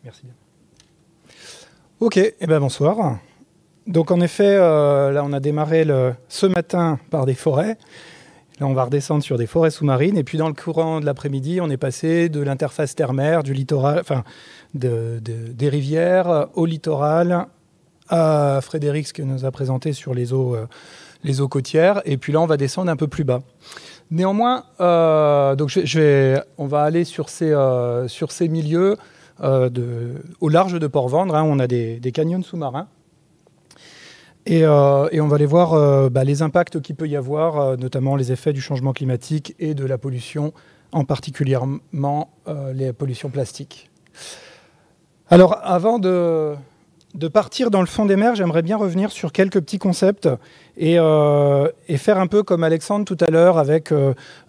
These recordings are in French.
Merci bien. Ok, eh ben bonsoir. Donc en effet, là on a démarré ce matin par des forêts. Là on va redescendre sur des forêts sous-marines. Et puis dans le courant de l'après-midi, on est passé de l'interface terre-mer, du littoral, enfin des rivières au littoral, à Frédéric, ce que nous a présenté sur les eaux côtières. Et puis là on va descendre un peu plus bas. Néanmoins, donc on va aller sur ces milieux au large de Port-Vendre, hein, où on a des canyons sous-marins. Et on va aller voir les impacts qu'il peut y avoir, notamment les effets du changement climatique et de la pollution, en particulièrement les pollutions plastiques. Alors, avant de partir dans le fond des mers, j'aimerais bien revenir sur quelques petits concepts et faire un peu comme Alexandre tout à l'heure avec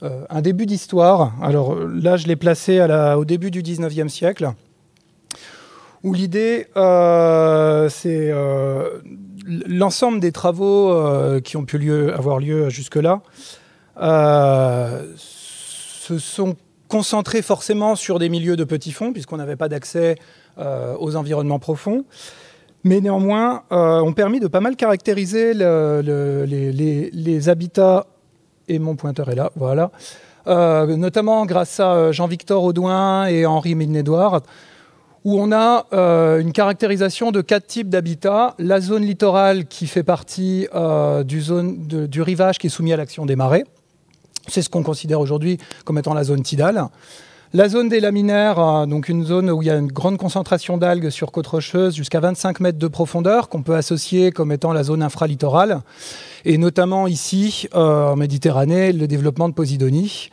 un début d'histoire. Alors là, je l'ai placé au début du 19e siècle, où l'idée, c'est l'ensemble des travaux qui ont pu avoir lieu jusque-là se sont concentrés forcément sur des milieux de petits fonds, puisqu'on n'avait pas d'accès aux environnements profonds. Mais néanmoins, ont permis de pas mal caractériser les habitats, et mon pointeur est là, voilà, notamment grâce à Jean-Victor Audouin et Henri Milne-Edouard, où on a une caractérisation de 4 types d'habitats. La zone littorale qui fait partie du rivage qui est soumis à l'action des marées. C'est ce qu'on considère aujourd'hui comme étant la zone tidale. La zone des laminaires, donc une zone où il y a une grande concentration d'algues sur côte rocheuse jusqu'à 25 mètres de profondeur, qu'on peut associer comme étant la zone infralittorale. Et notamment ici, en Méditerranée, le développement de Posidonie.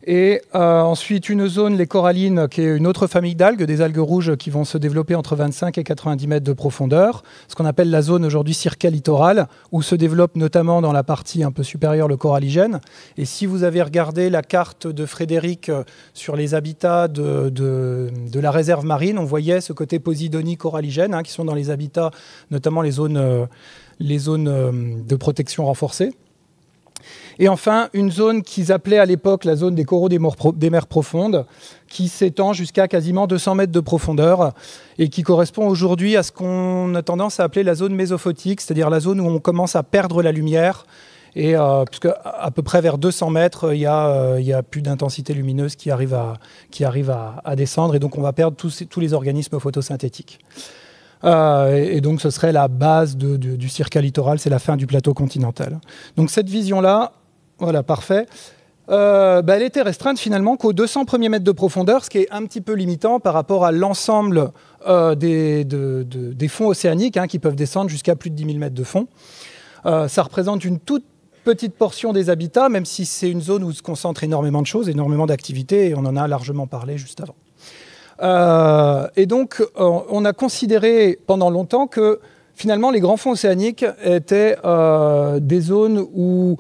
Et ensuite, une zone, les corallines, qui est une autre famille d'algues, des algues rouges qui vont se développer entre 25 et 90 mètres de profondeur, ce qu'on appelle la zone aujourd'hui circalittorale, où se développe notamment dans la partie un peu supérieure le coralligène. Et si vous avez regardé la carte de Frédéric sur les habitats de la réserve marine, on voyait ce côté Posidonie coralligène, hein, qui sont dans les habitats, notamment les zones de protection renforcée. Et enfin, une zone qu'ils appelaient à l'époque la zone des coraux des mers profondes, qui s'étend jusqu'à quasiment 200 mètres de profondeur et qui correspond aujourd'hui à ce qu'on a tendance à appeler la zone mésophotique, c'est-à-dire la zone où on commence à perdre la lumière. Et puisque à peu près vers 200 mètres, il y a plus d'intensité lumineuse qui arrive à descendre, et donc on va perdre tous les organismes photosynthétiques. Et donc ce serait la base du circalittoral, c'est la fin du plateau continental. Donc cette vision-là, voilà, parfait. Elle était restreinte finalement qu'aux 200 premiers mètres de profondeur, ce qui est un petit peu limitant par rapport à l'ensemble des fonds océaniques, hein, qui peuvent descendre jusqu'à plus de 10 000 mètres de fond. Ça représente une toute petite portion des habitats, même si c'est une zone où se concentre énormément de choses, énormément d'activités, et on en a largement parlé juste avant. Et donc, on a considéré pendant longtemps que finalement les grands fonds océaniques étaient des zones où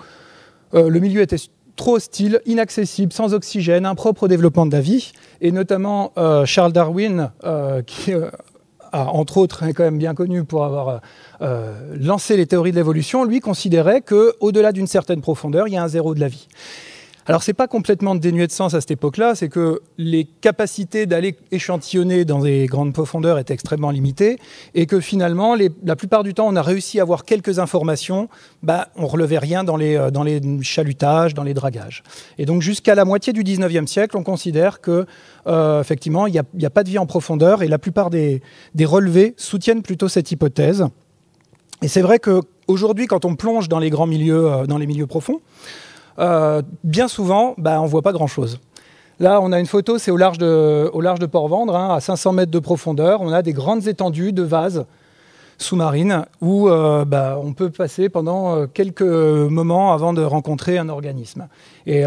le milieu était trop hostile, inaccessible, sans oxygène, impropre au développement de la vie. Et notamment Charles Darwin, qui a entre autres est quand même bien connu pour avoir lancé les théories de l'évolution, lui considérait qu'au-delà d'une certaine profondeur, il y a un zéro de la vie. Alors, ce n'est pas complètement dénué de sens à cette époque-là, c'est que les capacités d'aller échantillonner dans des grandes profondeurs étaient extrêmement limitées et que finalement, la plupart du temps, on a réussi à avoir quelques informations, on ne relevait rien dans les chalutages, dans les dragages. Et donc, jusqu'à la moitié du 19e siècle, on considère que, effectivement, il n'y a pas de vie en profondeur, et la plupart des relevés soutiennent plutôt cette hypothèse. Et c'est vrai qu'aujourd'hui, quand on plonge dans les grands milieux, dans les milieux profonds, bien souvent, on ne voit pas grand-chose. Là, on a une photo, c'est au large de Port-Vendre, hein, à 500 mètres de profondeur. On a des grandes étendues de vases sous-marines où on peut passer pendant quelques moments avant de rencontrer un organisme. Et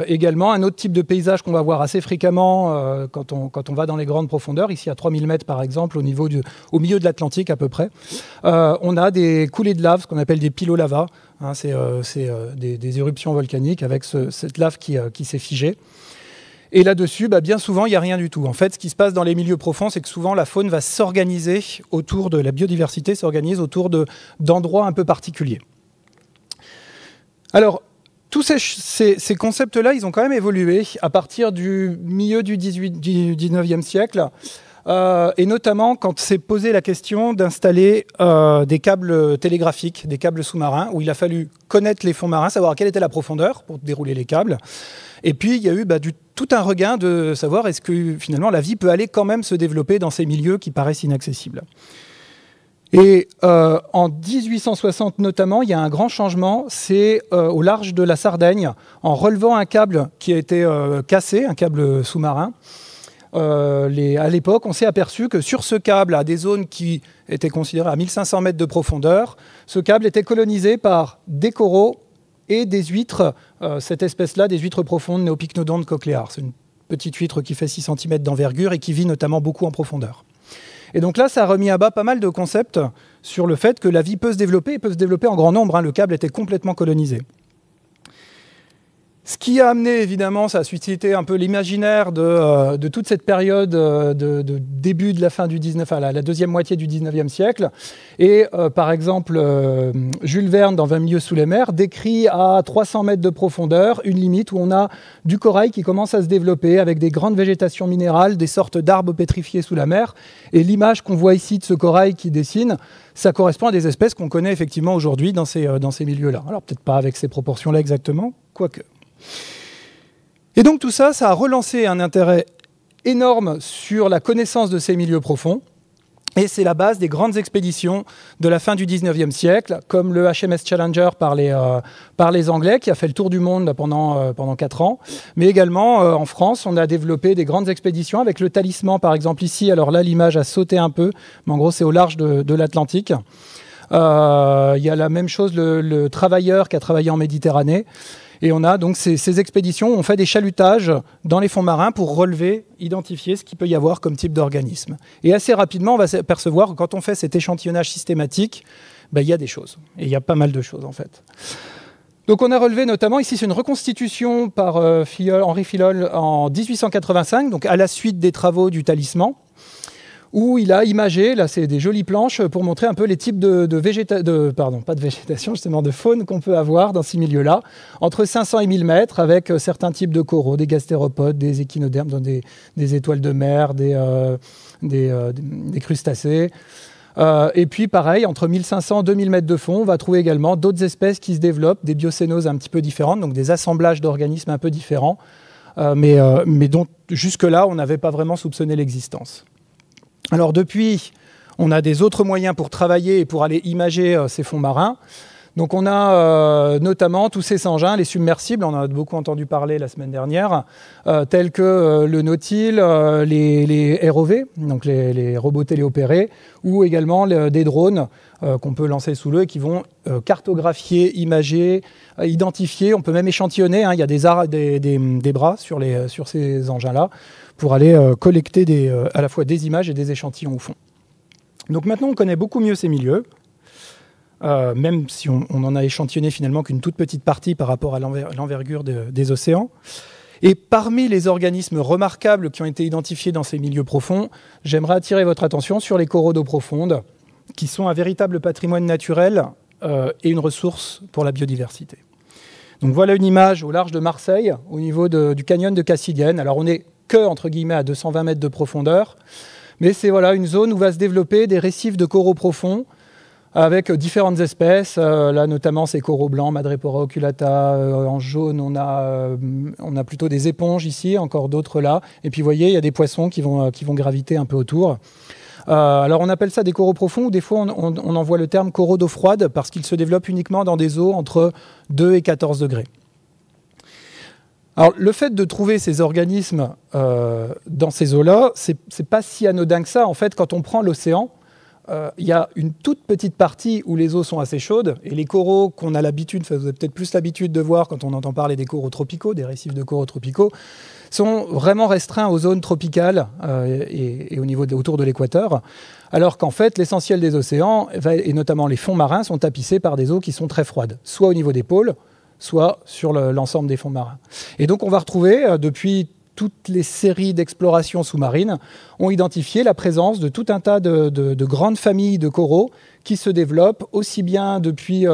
également, un autre type de paysage qu'on va voir assez fréquemment quand on va dans les grandes profondeurs, ici à 3000 mètres par exemple, au milieu de l'Atlantique à peu près, on a des coulées de lave, ce qu'on appelle des pilolavas. Hein, c'est des éruptions volcaniques avec cette lave qui s'est figée. Et là-dessus, bien souvent, il n'y a rien du tout. En fait, ce qui se passe dans les milieux profonds, c'est que souvent, la faune va s'organiser autour de la biodiversité, s'organise autour d'endroits un peu particuliers. Alors, tous ces concepts-là, ils ont quand même évolué à partir du milieu du 19e siècle. et notamment quand s'est posé la question d'installer des câbles télégraphiques, des câbles sous-marins, où il a fallu connaître les fonds marins, savoir quelle était la profondeur pour dérouler les câbles. Et puis, il y a eu tout un regain de savoir est-ce que finalement la vie peut aller quand même se développer dans ces milieux qui paraissent inaccessibles. Et en 1860 notamment, il y a un grand changement, c'est au large de la Sardaigne, en relevant un câble qui a été cassé, un câble sous-marin. À l'époque, on s'est aperçu que sur ce câble, à des zones qui étaient considérées à 1500 mètres de profondeur, ce câble était colonisé par des coraux et des huîtres, cette espèce-là, des huîtres profondes, Neopycnodonte cochléar. C'est une petite huître qui fait 6 cm d'envergure et qui vit notamment beaucoup en profondeur. Et donc là, ça a remis à bas pas mal de concepts sur le fait que la vie peut se développer, et peut se développer en grand nombre. Le câble était complètement colonisé. Ce qui a amené, évidemment, ça a suscité un peu l'imaginaire de toute cette période de début de la fin du 19, à la deuxième moitié du 19e siècle. Et par exemple, Jules Verne, dans 20 milieux sous les mers, décrit à 300 mètres de profondeur une limite où on a du corail qui commence à se développer avec des grandes végétations minérales, des sortes d'arbres pétrifiés sous la mer. Et l'image qu'on voit ici de ce corail qui dessine, ça correspond à des espèces qu'on connaît effectivement aujourd'hui dans ces milieux-là. Alors peut-être pas avec ces proportions-là exactement, quoique. Et donc tout ça, ça a relancé un intérêt énorme sur la connaissance de ces milieux profonds. Et c'est la base des grandes expéditions de la fin du 19e siècle, comme le HMS Challenger par les Anglais, qui a fait le tour du monde pendant 4 ans. Mais également, en France, on a développé des grandes expéditions avec le Talisman, par exemple, ici. Alors là, l'image a sauté un peu, mais en gros, c'est au large de l'Atlantique. Il y a la même chose, le Travailleur, qui a travaillé en Méditerranée. Et on a donc ces expéditions où on fait des chalutages dans les fonds marins pour relever, identifier ce qu'il peut y avoir comme type d'organisme. Et assez rapidement, on va s'apercevoir que quand on fait cet échantillonnage systématique, il y a des choses. Et il y a pas mal de choses, en fait. Donc on a relevé notamment, ici c'est une reconstitution par Henri Filol en 1885, donc à la suite des travaux du Talisman, où il a imagé, là c'est des jolies planches, pour montrer un peu les types de faune qu'on peut avoir dans ces milieux-là, entre 500 et 1000 mètres, avec certains types de coraux, des gastéropodes, des échinodermes, des étoiles de mer, des crustacés. Et puis pareil, entre 1500 et 2000 mètres de fond, on va trouver également d'autres espèces qui se développent, des biocénoses un petit peu différentes, donc des assemblages d'organismes un peu différents, mais dont jusque-là, on n'avait pas vraiment soupçonné l'existence. Alors depuis, on a des autres moyens pour travailler et pour aller imager ces fonds marins. Donc on a notamment tous ces engins, les submersibles, on en a beaucoup entendu parler la semaine dernière, tels que le Nautile, les ROV, donc les robots téléopérés, ou également des drones qu'on peut lancer sous l'eau et qui vont cartographier, imager, identifier, on peut même échantillonner, il y a des bras sur ces engins-là, pour aller collecter à la fois des images et des échantillons au fond. Donc maintenant, on connaît beaucoup mieux ces milieux, même si on en a échantillonné finalement qu'une toute petite partie par rapport à l'envergure des océans. Et parmi les organismes remarquables qui ont été identifiés dans ces milieux profonds, j'aimerais attirer votre attention sur les coraux d'eau profonde, qui sont un véritable patrimoine naturel et une ressource pour la biodiversité. Donc voilà une image au large de Marseille, au niveau du canyon de Cassidienne. Alors on est entre guillemets à 220 mètres de profondeur, mais c'est une zone où va se développer des récifs de coraux profonds avec différentes espèces, là notamment ces coraux blancs, Madrepora oculata, en jaune on a plutôt des éponges ici, encore d'autres là, et puis vous voyez il y a des poissons qui vont graviter un peu autour. Alors on appelle ça des coraux profonds, ou des fois on envoie le terme coraux d'eau froide parce qu'ils se développent uniquement dans des eaux entre 2 et 14 degrés. Alors, le fait de trouver ces organismes dans ces eaux-là, c'est pas si anodin que ça. En fait, quand on prend l'océan, il y a une toute petite partie où les eaux sont assez chaudes, et les coraux qu'on a l'habitude, vous avez peut-être plus l'habitude de voir quand on entend parler des coraux tropicaux, des récifs de coraux tropicaux, sont vraiment restreints aux zones tropicales et autour de l'équateur, alors qu'en fait, l'essentiel des océans, et notamment les fonds marins, sont tapissés par des eaux qui sont très froides, soit au niveau des pôles, soit sur l'ensemble des fonds marins. Et donc on va retrouver, depuis toutes les séries d'explorations sous-marines, ont identifié la présence de tout un tas de grandes familles de coraux qui se développent aussi bien depuis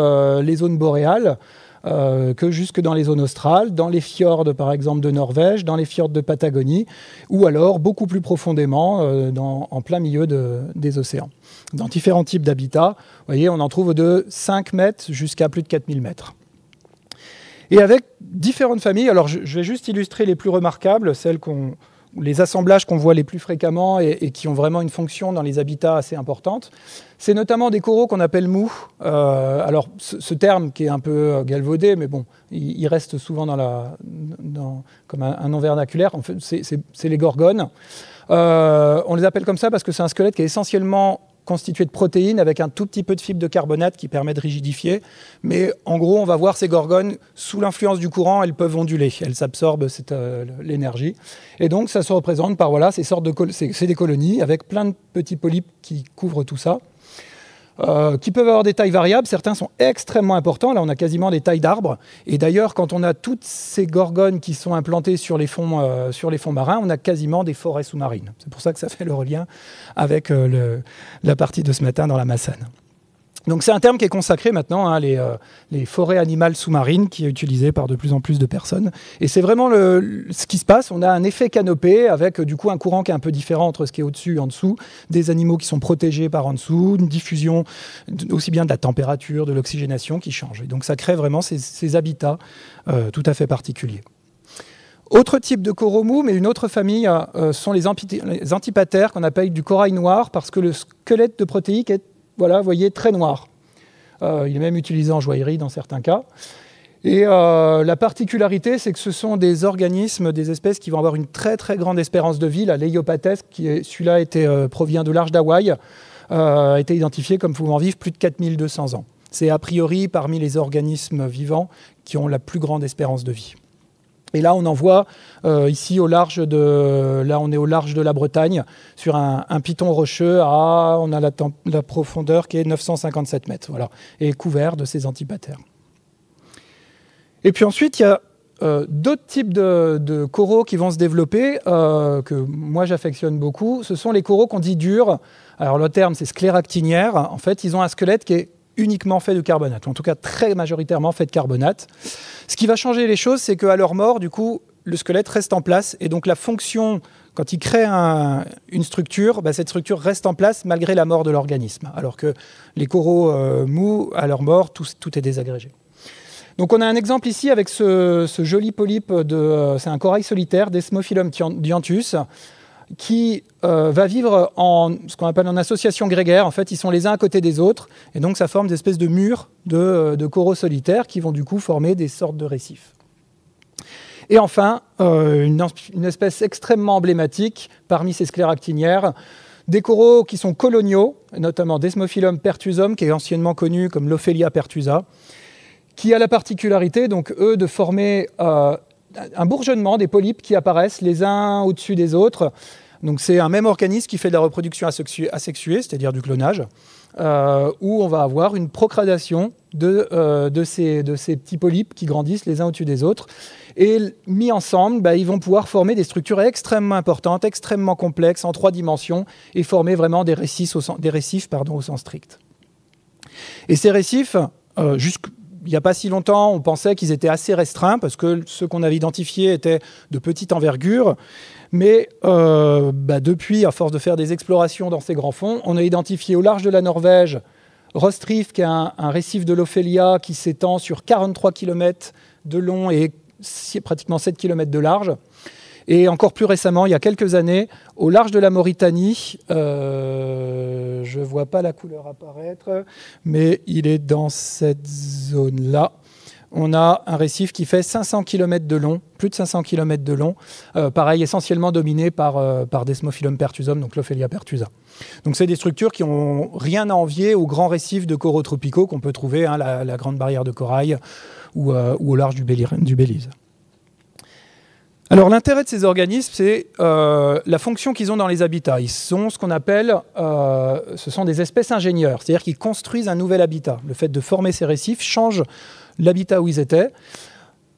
les zones boréales, que jusque dans les zones australes, dans les fjords par exemple de Norvège, dans les fjords de Patagonie, ou alors beaucoup plus profondément en plein milieu des océans. Dans différents types d'habitats, vous voyez, on en trouve de 5 mètres jusqu'à plus de 4000 mètres. Et avec différentes familles, alors je vais juste illustrer les plus remarquables, les assemblages qu'on voit les plus fréquemment et qui ont vraiment une fonction dans les habitats assez importante. C'est notamment des coraux qu'on appelle mous. Alors ce terme qui est un peu galvaudé, mais bon, il reste souvent comme un nom vernaculaire. En fait, c'est les gorgones. On les appelle comme ça parce que c'est un squelette qui est essentiellement constitué de protéines avec un tout petit peu de fibre de carbonate qui permet de rigidifier. Mais en gros, on va voir ces gorgones, sous l'influence du courant, elles peuvent onduler. Elles absorbent l'énergie. Et donc, ça se représente par c'est des colonies avec plein de petits polypes qui couvrent tout ça. Qui peuvent avoir des tailles variables. Certains sont extrêmement importants. Là, on a quasiment des tailles d'arbres. Et d'ailleurs, quand on a toutes ces gorgones qui sont implantées sur les fonds marins, on a quasiment des forêts sous-marines. C'est pour ça que ça fait le lien avec la partie de ce matin dans la Massane. Donc c'est un terme qui est consacré maintenant, hein, les forêts animales sous-marines, qui est utilisé par de plus en plus de personnes. Et c'est vraiment ce qui se passe. On a un effet canopé avec du coup un courant qui est un peu différent entre ce qui est au-dessus et en dessous, des animaux qui sont protégés par en dessous, une diffusion aussi bien de la température, de l'oxygénation qui change. Et donc ça crée vraiment ces habitats tout à fait particuliers. Autre type de coraux mous, mais une autre famille, sont les antipatères qu'on appelle du corail noir, parce que le squelette de protéique est, voilà, vous voyez, très noir. Il est même utilisé en joaillerie dans certains cas. Et la particularité, c'est que ce sont des organismes, des espèces qui vont avoir une très très grande espérance de vie. La Leiopathes, celui-là provient du large d'Hawaï, a été identifié comme pouvant vivre plus de 4200 ans. C'est a priori parmi les organismes vivants qui ont la plus grande espérance de vie. Et là, on en voit ici on est au large de la Bretagne, sur un piton rocheux. On a la profondeur qui est 957 mètres, voilà, et couvert de ces antipatères. Et puis ensuite, il y a d'autres types de coraux qui vont se développer, que moi j'affectionne beaucoup. Ce sont les coraux qu'on dit durs. Alors le terme, c'est scléractiniaires. En fait, ils ont un squelette qui est uniquement fait de carbonate, ou en tout cas très majoritairement fait de carbonate. Ce qui va changer les choses, c'est qu'à leur mort, du coup, le squelette reste en place, et donc la fonction, quand il crée une structure, cette structure reste en place malgré la mort de l'organisme, alors que les coraux mous, à leur mort, tout est désagrégé. Donc on a un exemple ici avec ce joli polype, c'est un corail solitaire, Desmophyllum dianthus, qui va vivre en ce qu'on appelle en association grégaire. En fait, ils sont les uns à côté des autres, et donc ça forme des espèces de murs de coraux solitaires qui vont du coup former des sortes de récifs. Et enfin, une espèce extrêmement emblématique parmi ces scléractiniaires, des coraux qui sont coloniaux, notamment Desmophyllum pertusum, qui est anciennement connu comme l'Ophelia pertusa, qui a la particularité, donc eux, de former un bourgeonnement des polypes qui apparaissent les uns au-dessus des autres. Donc c'est un même organisme qui fait de la reproduction asexuée, c'est-à-dire du clonage, où on va avoir une procréation de ces petits polypes qui grandissent les uns au-dessus des autres. Et mis ensemble, ils vont pouvoir former des structures extrêmement importantes, extrêmement complexes, en 3 dimensions, et former vraiment des récifs au sens strict. Et ces récifs, il n'y a pas si longtemps, on pensait qu'ils étaient assez restreints parce que ceux qu'on avait identifiés étaient de petite envergure. Mais depuis, à force de faire des explorations dans ces grands fonds, on a identifié au large de la Norvège Rostrif, qui est un récif de l'Ophelia qui s'étend sur 43 km de long et pratiquement 7 km de large. Et encore plus récemment, il y a quelques années, au large de la Mauritanie, je ne vois pas la couleur apparaître, mais il est dans cette zone-là. On a un récif qui fait 500 km de long, plus de 500 km de long, pareil, essentiellement dominé par Desmophyllum pertusum, donc l'Ophelia pertusa. Donc c'est des structures qui n'ont rien à envier aux grands récifs de coraux tropicaux qu'on peut trouver, la Grande Barrière de Corail ou au large du Belize. Alors l'intérêt de ces organismes, c'est la fonction qu'ils ont dans les habitats. Ils sont ce qu'on appelle, ce sont des espèces ingénieurs, c'est-à-dire qu'ils construisent un nouvel habitat. Le fait de former ces récifs change l'habitat où ils étaient,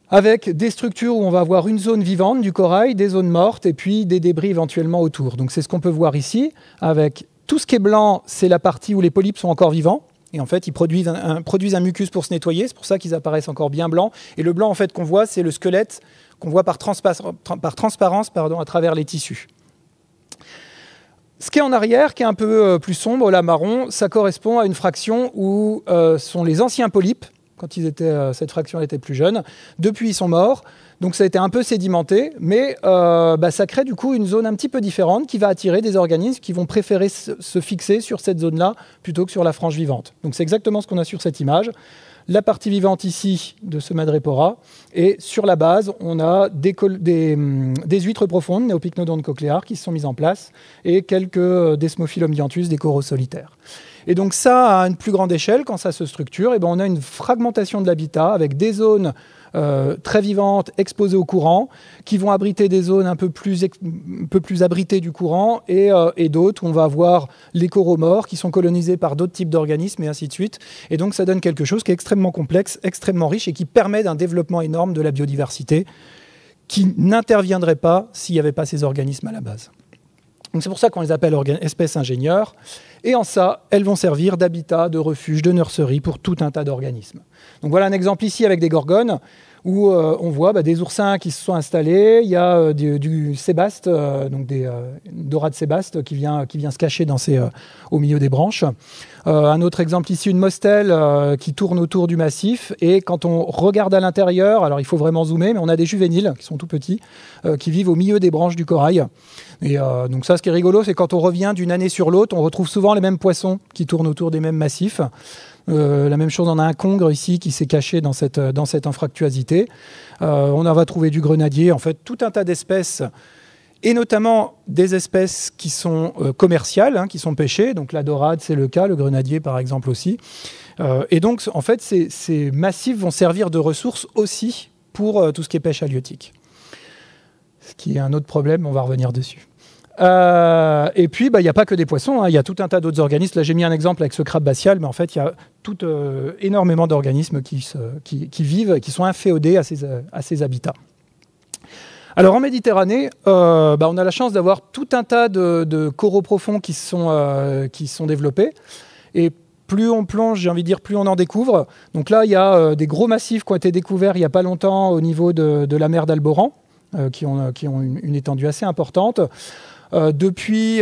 avec des structures où on va avoir une zone vivante du corail, des zones mortes et puis des débris éventuellement autour. Donc c'est ce qu'on peut voir ici, avec tout ce qui est blanc, c'est la partie où les polypes sont encore vivants. Et en fait, ils produisent un mucus pour se nettoyer. C'est pour ça qu'ils apparaissent encore bien blancs. Et le blanc, en fait, qu'on voit, c'est le squelette qu'on voit par transparence à travers les tissus. Ce qui est en arrière, qui est un peu plus sombre, là, marron, ça correspond à une fraction où sont les anciens polypes, quand cette fraction était plus jeune. Depuis, ils sont morts. Donc ça a été un peu sédimenté, mais ça crée du coup une zone un petit peu différente qui va attirer des organismes qui vont préférer se fixer sur cette zone-là plutôt que sur la frange vivante. Donc c'est exactement ce qu'on a sur cette image. La partie vivante ici de ce Madrepora, et sur la base, on a des huîtres profondes, néopycnodontes cochléaires, qui se sont mises en place, et quelques Desmophilum dianthus, des coraux solitaires. Et donc ça, à une plus grande échelle, quand ça se structure, on a une fragmentation de l'habitat avec des zones très vivantes, exposées au courant, qui vont abriter des zones un peu plus abritées du courant, et d'autres où on va avoir les coraux morts qui sont colonisés par d'autres types d'organismes, et ainsi de suite. Et donc ça donne quelque chose qui est extrêmement complexe, extrêmement riche, et qui permet d'un développement énorme de la biodiversité qui n'interviendrait pas s'il n'y avait pas ces organismes à la base. Donc c'est pour ça qu'on les appelle espèces ingénieurs. Et en ça, elles vont servir d'habitat, de refuge, de nurserie pour tout un tas d'organismes. Donc voilà un exemple ici avec des gorgones où on voit des oursins qui se sont installés. Il y a du sébaste, donc des dorades sébaste qui vient se cacher au milieu des branches. Un autre exemple ici, une mostelle qui tourne autour du massif. Et quand on regarde à l'intérieur, alors il faut vraiment zoomer, mais on a des juvéniles qui sont tout petits, qui vivent au milieu des branches du corail. Et donc ça, ce qui est rigolo, c'est quand on revient d'une année sur l'autre, on retrouve souvent les mêmes poissons qui tournent autour des mêmes massifs. La même chose, on a un congre ici qui s'est caché dans cette anfractuosité. On en va trouver du grenadier, en fait, tout un tas d'espèces, et notamment des espèces qui sont commerciales, qui sont pêchées. Donc la dorade, c'est le cas, le grenadier, par exemple, aussi. Et donc, en fait, ces massifs vont servir de ressources aussi pour tout ce qui est pêche halieutique. Ce qui est un autre problème, on va revenir dessus. Et puis, il n'y a pas que des poissons, il y a tout un tas d'autres organismes. Là, j'ai mis un exemple avec ce crabe batial, mais en fait, il y a énormément d'organismes qui vivent, qui sont inféodés à ces habitats. Alors, en Méditerranée, on a la chance d'avoir tout un tas de coraux profonds qui sont développés. Et plus on plonge, j'ai envie de dire, plus on en découvre. Donc là, il y a des gros massifs qui ont été découverts il n'y a pas longtemps au niveau de la mer d'Alboran, qui ont une étendue assez importante. Depuis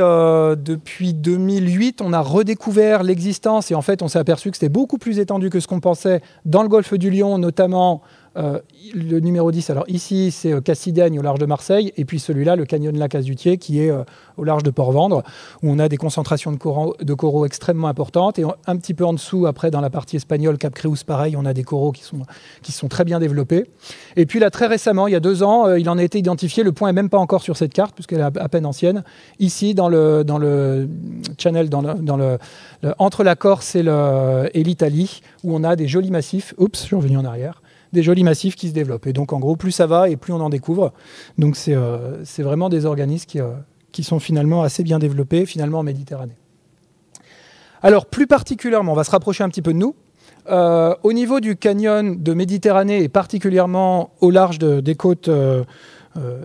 2008, on a redécouvert l'existence et en fait, on s'est aperçu que c'était beaucoup plus étendu que ce qu'on pensait dans le golfe du Lion, notamment le numéro 10. Alors ici, c'est Cassidaigne au large de Marseille et puis celui-là, le canyon de la Casse-du-Thier, qui est au large de Port-Vendre, où on a des concentrations de coraux extrêmement importantes. Et un petit peu en dessous, après, dans la partie espagnole, Cap Creus, pareil, on a des coraux qui sont très bien développés. Et puis là, très récemment, il y a 2 ans, il en a été identifié. Le point n'est même pas encore sur cette carte, puisqu'elle est à peine ancienne. Ici, dans le channel, entre la Corse et l'Italie, où on a des jolis massifs. Oups, je suis revenu en arrière. Des jolis massifs qui se développent. Et donc, en gros, plus ça va et plus on en découvre. Donc, c'est vraiment des organismes qui sont finalement assez bien développés, finalement, en Méditerranée. Alors, plus particulièrement, on va se rapprocher un petit peu de nous. Au niveau du canyon de Méditerranée, et particulièrement au large des côtes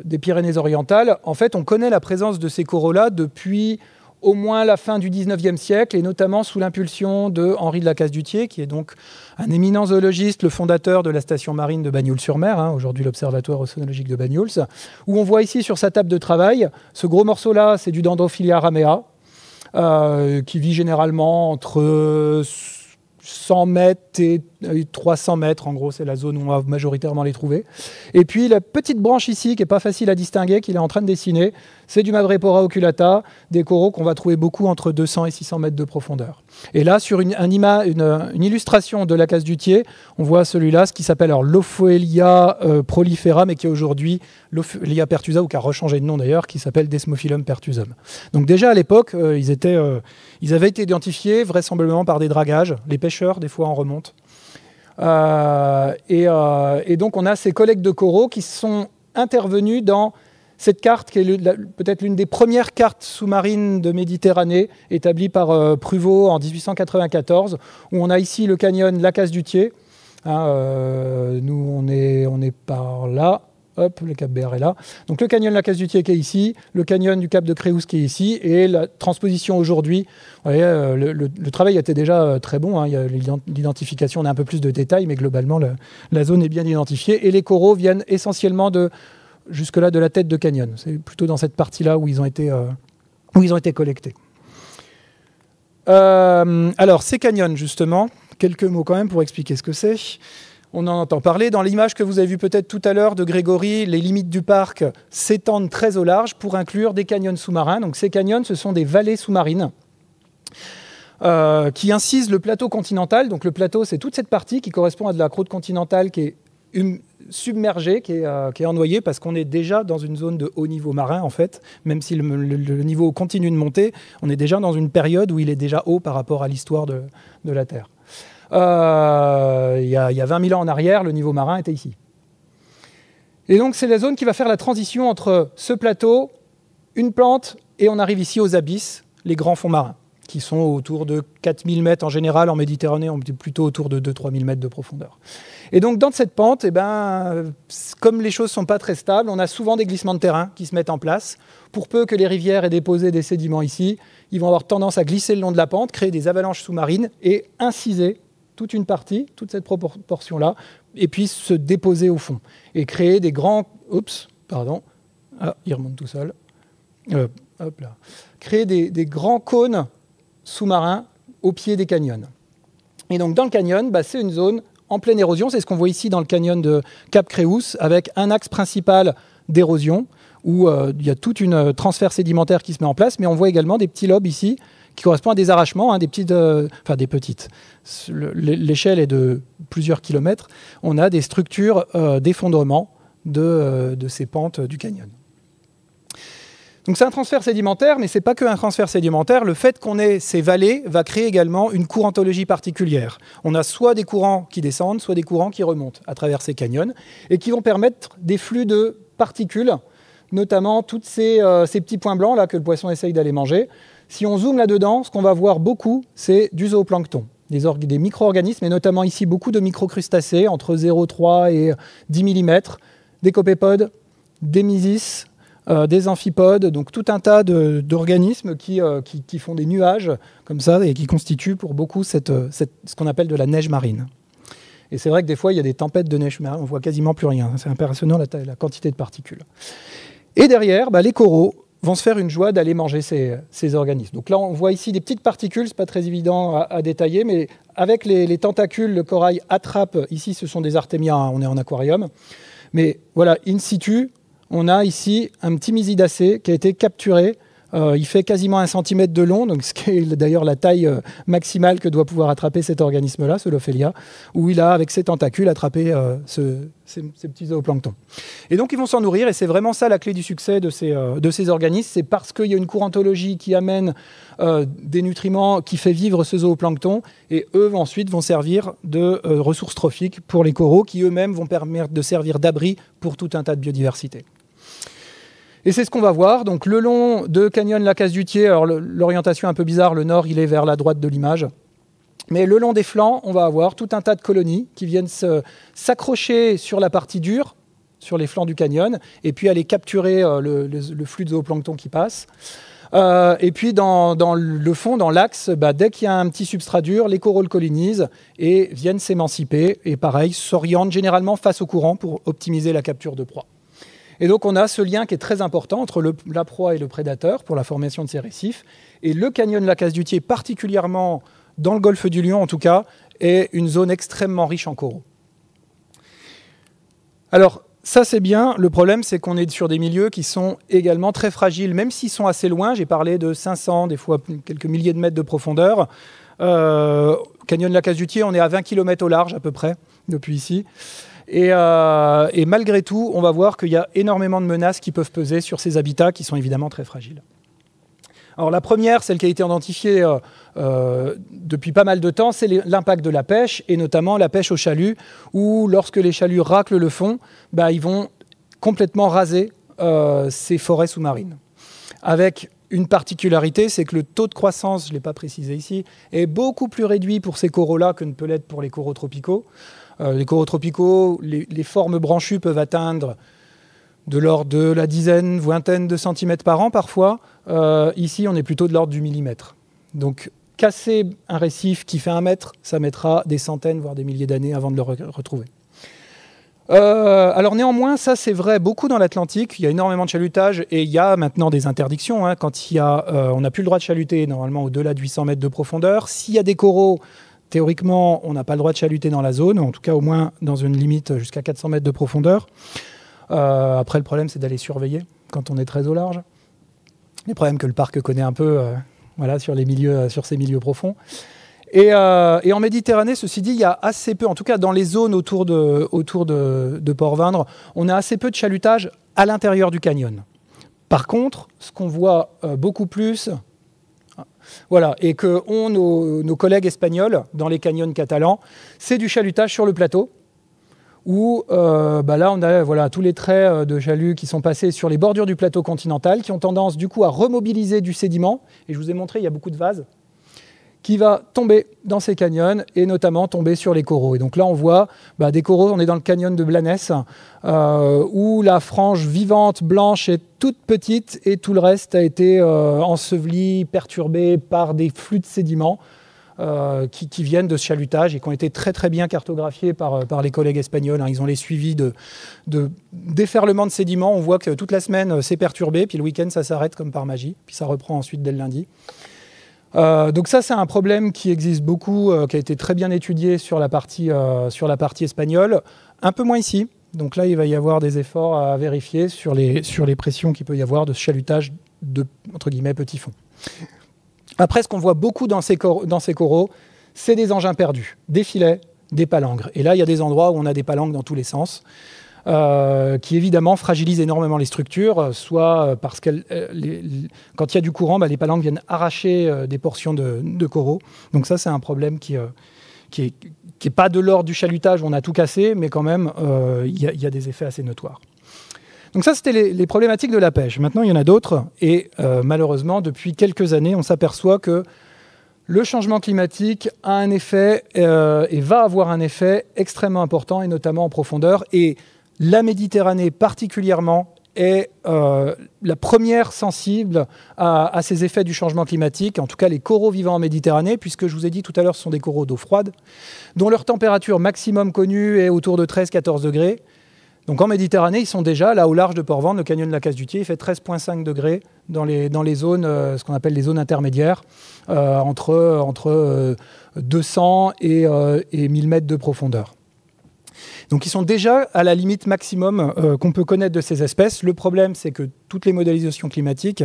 des Pyrénées-Orientales, en fait, on connaît la présence de ces coraux-là depuis au moins la fin du 19e siècle, et notamment sous l'impulsion de Henri de la Casse-du-Thier, qui est donc un éminent zoologiste, le fondateur de la station marine de Bagnols-sur-Mer, aujourd'hui l'Observatoire océanologique de Bagnols, où on voit ici sur sa table de travail, ce gros morceau-là, c'est du Dendrophylia ramea, qui vit généralement entre 100 mètres et 300 mètres, en gros, c'est la zone où on va majoritairement les trouver. Et puis la petite branche ici, qui n'est pas facile à distinguer, qu'il est en train de dessiner, c'est du Madrepora oculata, des coraux qu'on va trouver beaucoup entre 200 et 600 mètres de profondeur. Et là, sur une illustration de la Casse-du-Thier, on voit celui-là, ce qui s'appelle Lophoelia prolifera, mais qui est aujourd'hui Lophoelia pertusa, ou qui a rechangé de nom d'ailleurs, qui s'appelle Desmophilum pertusum. Donc déjà à l'époque, ils avaient été identifiés vraisemblablement par des dragages. Les pêcheurs, des fois, en remontent. Et donc on a ces collègues de coraux qui sont intervenus dans cette carte qui est peut-être l'une des premières cartes sous-marines de Méditerranée établie par Pruvot en 1894, où on a ici le canyon La Casse-du-Thier. Nous on est par là. hop, le cap BR est là. Donc le canyon de la Casse-du-Tier qui est ici, le canyon du cap de Créouse qui est ici, et la transposition aujourd'hui. Vous voyez, le travail était déjà très bon, hein. Il y a l'identification, on a un peu plus de détails, mais globalement, la zone est bien identifiée. Et les coraux viennent essentiellement jusque-là de la tête de canyon. C'est plutôt dans cette partie-là où ils ont été collectés. Alors, ces canyons, justement, quelques mots quand même pour expliquer ce que c'est. On en entend parler. Dans l'image que vous avez vue peut-être tout à l'heure de Grégory, les limites du parc s'étendent très au large pour inclure des canyons sous-marins. Donc, ces canyons, ce sont des vallées sous-marines qui incisent le plateau continental. Donc, le plateau, c'est toute cette partie qui correspond à de la croûte continentale qui est submergée, qui est ennoyée, parce qu'on est déjà dans une zone de haut niveau marin, en fait. Même si le niveau continue de monter, on est déjà dans une période où il est déjà haut par rapport à l'histoire de la Terre. Il y a 20 000 ans en arrière, le niveau marin était ici. Et donc, c'est la zone qui va faire la transition entre ce plateau, une plante, et on arrive ici aux abysses, les grands fonds marins, qui sont autour de 4 000 mètres en général. En Méditerranée, on est plutôt autour de 2 000 à 3 000 mètres de profondeur. Et donc, dans cette pente, comme les choses ne sont pas très stables, on a souvent des glissements de terrain qui se mettent en place. Pour peu que les rivières aient déposé des sédiments ici, ils vont avoir tendance à glisser le long de la pente, créer des avalanches sous-marines et inciser toute une partie, toute cette proportion-là, et puis se déposer au fond. Et créer des grands... Oups, pardon. Ah, il remonte tout seul. Hop là. Créer des grands cônes sous-marins au pied des canyons. Et donc, dans le canyon, c'est une zone en pleine érosion. C'est ce qu'on voit ici dans le canyon de Cap Créouse, avec un axe principal d'érosion, où il y a toute une transfert sédimentaire qui se met en place, mais on voit également des petits lobes ici, qui correspondent à des arrachements, hein, des petites. L'échelle est de plusieurs kilomètres. On a des structures d'effondrement de ces pentes du canyon. Donc c'est un transfert sédimentaire, mais ce n'est pas qu'un transfert sédimentaire. Le fait qu'on ait ces vallées va créer également une courantologie particulière. On a soit des courants qui descendent, soit des courants qui remontent à travers ces canyons, et qui vont permettre des flux de particules, notamment tous ces petits points blancs là, que le poisson essaye d'aller manger. Si on zoome là-dedans, ce qu'on va voir beaucoup, c'est du zooplancton, des micro-organismes, et notamment ici beaucoup de microcrustacés, entre 0,3 et 10 mm, des copépodes, des mysis, des amphipodes, donc tout un tas d'organismes qui font des nuages comme ça et qui constituent pour beaucoup ce qu'on appelle de la neige marine. Et c'est vrai que des fois, il y a des tempêtes de neige marine, on ne voit quasiment plus rien. C'est impressionnant la quantité de particules. Et derrière, les coraux vont se faire une joie d'aller manger ces organismes. Donc là, on voit ici des petites particules, ce n'est pas très évident à détailler, mais avec les tentacules, le corail attrape, ici ce sont des artémias, hein, on est en aquarium, mais voilà, in situ, on a ici un petit mysidacée qui a été capturé. Il fait quasiment 1 cm de long, donc ce qui est d'ailleurs la taille maximale que doit pouvoir attraper cet organisme-là, ce Lophelia, où il a, avec ses tentacules, attrapé ces petits zooplanctons. Et donc ils vont s'en nourrir, et c'est vraiment ça la clé du succès de ces organismes, c'est parce qu'il y a une courantologie qui amène des nutriments, qui fait vivre ce zooplancton, et eux ensuite vont servir de ressources trophiques pour les coraux, qui eux-mêmes vont permettre de servir d'abri pour tout un tas de biodiversité. Et c'est ce qu'on va voir. Donc, le long de Canyon la Casse-du-Tier, alors l'orientation est un peu bizarre, le nord il est vers la droite de l'image. Mais le long des flancs, on va avoir tout un tas de colonies qui viennent s'accrocher sur la partie dure, sur les flancs du canyon, et puis aller capturer le flux de zooplancton qui passe. Et puis dans le fond, dans l'axe, dès qu'il y a un petit substrat dur, les coraux le colonisent et viennent s'émanciper. Et pareil, s'orientent généralement face au courant pour optimiser la capture de proie. Et donc on a ce lien qui est très important entre la proie et le prédateur pour la formation de ces récifs. Et le canyon de la Casse-du-Tier, particulièrement dans le golfe du Lion en tout cas, est une zone extrêmement riche en coraux. Alors ça c'est bien, le problème c'est qu'on est sur des milieux qui sont également très fragiles, même s'ils sont assez loin. J'ai parlé de 500, des fois quelques milliers de mètres de profondeur. Canyon de la Casse-du-Tier, on est à 20 km au large à peu près, depuis ici. Et malgré tout, on va voir qu'il y a énormément de menaces qui peuvent peser sur ces habitats qui sont évidemment très fragiles. Alors la première, celle qui a été identifiée depuis pas mal de temps, c'est l'impact de la pêche, et notamment la pêche au chalut, où lorsque les chaluts raclent le fond, ils vont complètement raser ces forêts sous-marines. Avec une particularité, c'est que le taux de croissance, je ne l'ai pas précisé ici, est beaucoup plus réduit pour ces coraux-là que ne peut l'être pour les coraux tropicaux. Les coraux tropicaux, les formes branchues peuvent atteindre de l'ordre de la dizaine, vingtaine de centimètres par an parfois. Ici, on est plutôt de l'ordre du millimètre. Donc, casser un récif qui fait 1 mètre, ça mettra des centaines, voire des milliers d'années avant de le retrouver. Alors néanmoins, ça c'est vrai beaucoup dans l'Atlantique. Il y a énormément de chalutage et il y a maintenant des interdictions. Hein, quand on n'a plus le droit de chaluter normalement au-delà de 800 mètres de profondeur. S'il y a des coraux, théoriquement, on n'a pas le droit de chaluter dans la zone, en tout cas au moins dans une limite jusqu'à 400 mètres de profondeur. Après, le problème, c'est d'aller surveiller quand on est très au large. Les problèmes que le parc connaît un peu voilà, sur ces milieux profonds. Et en Méditerranée, ceci dit, il y a assez peu, en tout cas dans les zones autour de Port-Vindre, on a assez peu de chalutage à l'intérieur du canyon. Par contre, ce qu'on voit beaucoup plus, voilà, et que ont nos collègues espagnols dans les canyons catalans, c'est du chalutage sur le plateau, où là on a voilà, tous les traits de chalut qui sont passés sur les bordures du plateau continental, qui ont tendance du coup à remobiliser du sédiment. Et je vous ai montré, il y a beaucoup de vases qui va tomber dans ces canyons et notamment tomber sur les coraux. Et donc là, on voit des coraux, on est dans le canyon de Blanes, où la frange vivante, blanche est toute petite et tout le reste a été enseveli, perturbé par des flux de sédiments qui viennent de ce chalutage et qui ont été très très bien cartographiés par les collègues espagnols. Hein. Ils ont les suivis de déferlements de sédiments. On voit que toute la semaine, c'est perturbé, puis le week-end, ça s'arrête comme par magie, puis ça reprend ensuite dès le lundi. Donc ça, c'est un problème qui existe beaucoup, qui a été très bien étudié sur la partie espagnole, un peu moins ici. Donc là, il va y avoir des efforts à vérifier sur les pressions qu'il peut y avoir de ce chalutage de, entre guillemets, petits fonds. Après, ce qu'on voit beaucoup dans ces coraux, c'est des engins perdus, des filets, des palangres. Et là, il y a des endroits où on a des palangres dans tous les sens, qui évidemment fragilisent énormément les structures, soit parce que quand il y a du courant, les palangres viennent arracher des portions de coraux. Donc ça, c'est un problème qui est pas de l'ordre du chalutage, on a tout cassé, mais quand même, il y a des effets assez notoires. Donc ça, c'était les problématiques de la pêche. Maintenant, il y en a d'autres, et malheureusement, depuis quelques années, on s'aperçoit que le changement climatique a un effet et va avoir un effet extrêmement important, et notamment en profondeur. Et la Méditerranée particulièrement est la première sensible à ces effets du changement climatique, en tout cas les coraux vivants en Méditerranée, puisque je vous ai dit tout à l'heure, ce sont des coraux d'eau froide, dont leur température maximum connue est autour de 13-14 degrés. Donc en Méditerranée, ils sont déjà là au large de Port-Vendre, le canyon de la Casse-du-Thiers, il fait 13,5 degrés dans les zones, ce qu'on appelle les zones intermédiaires, entre 200 et 1000 mètres de profondeur. Donc ils sont déjà à la limite maximum qu'on peut connaître de ces espèces. Le problème, c'est que toutes les modélisations climatiques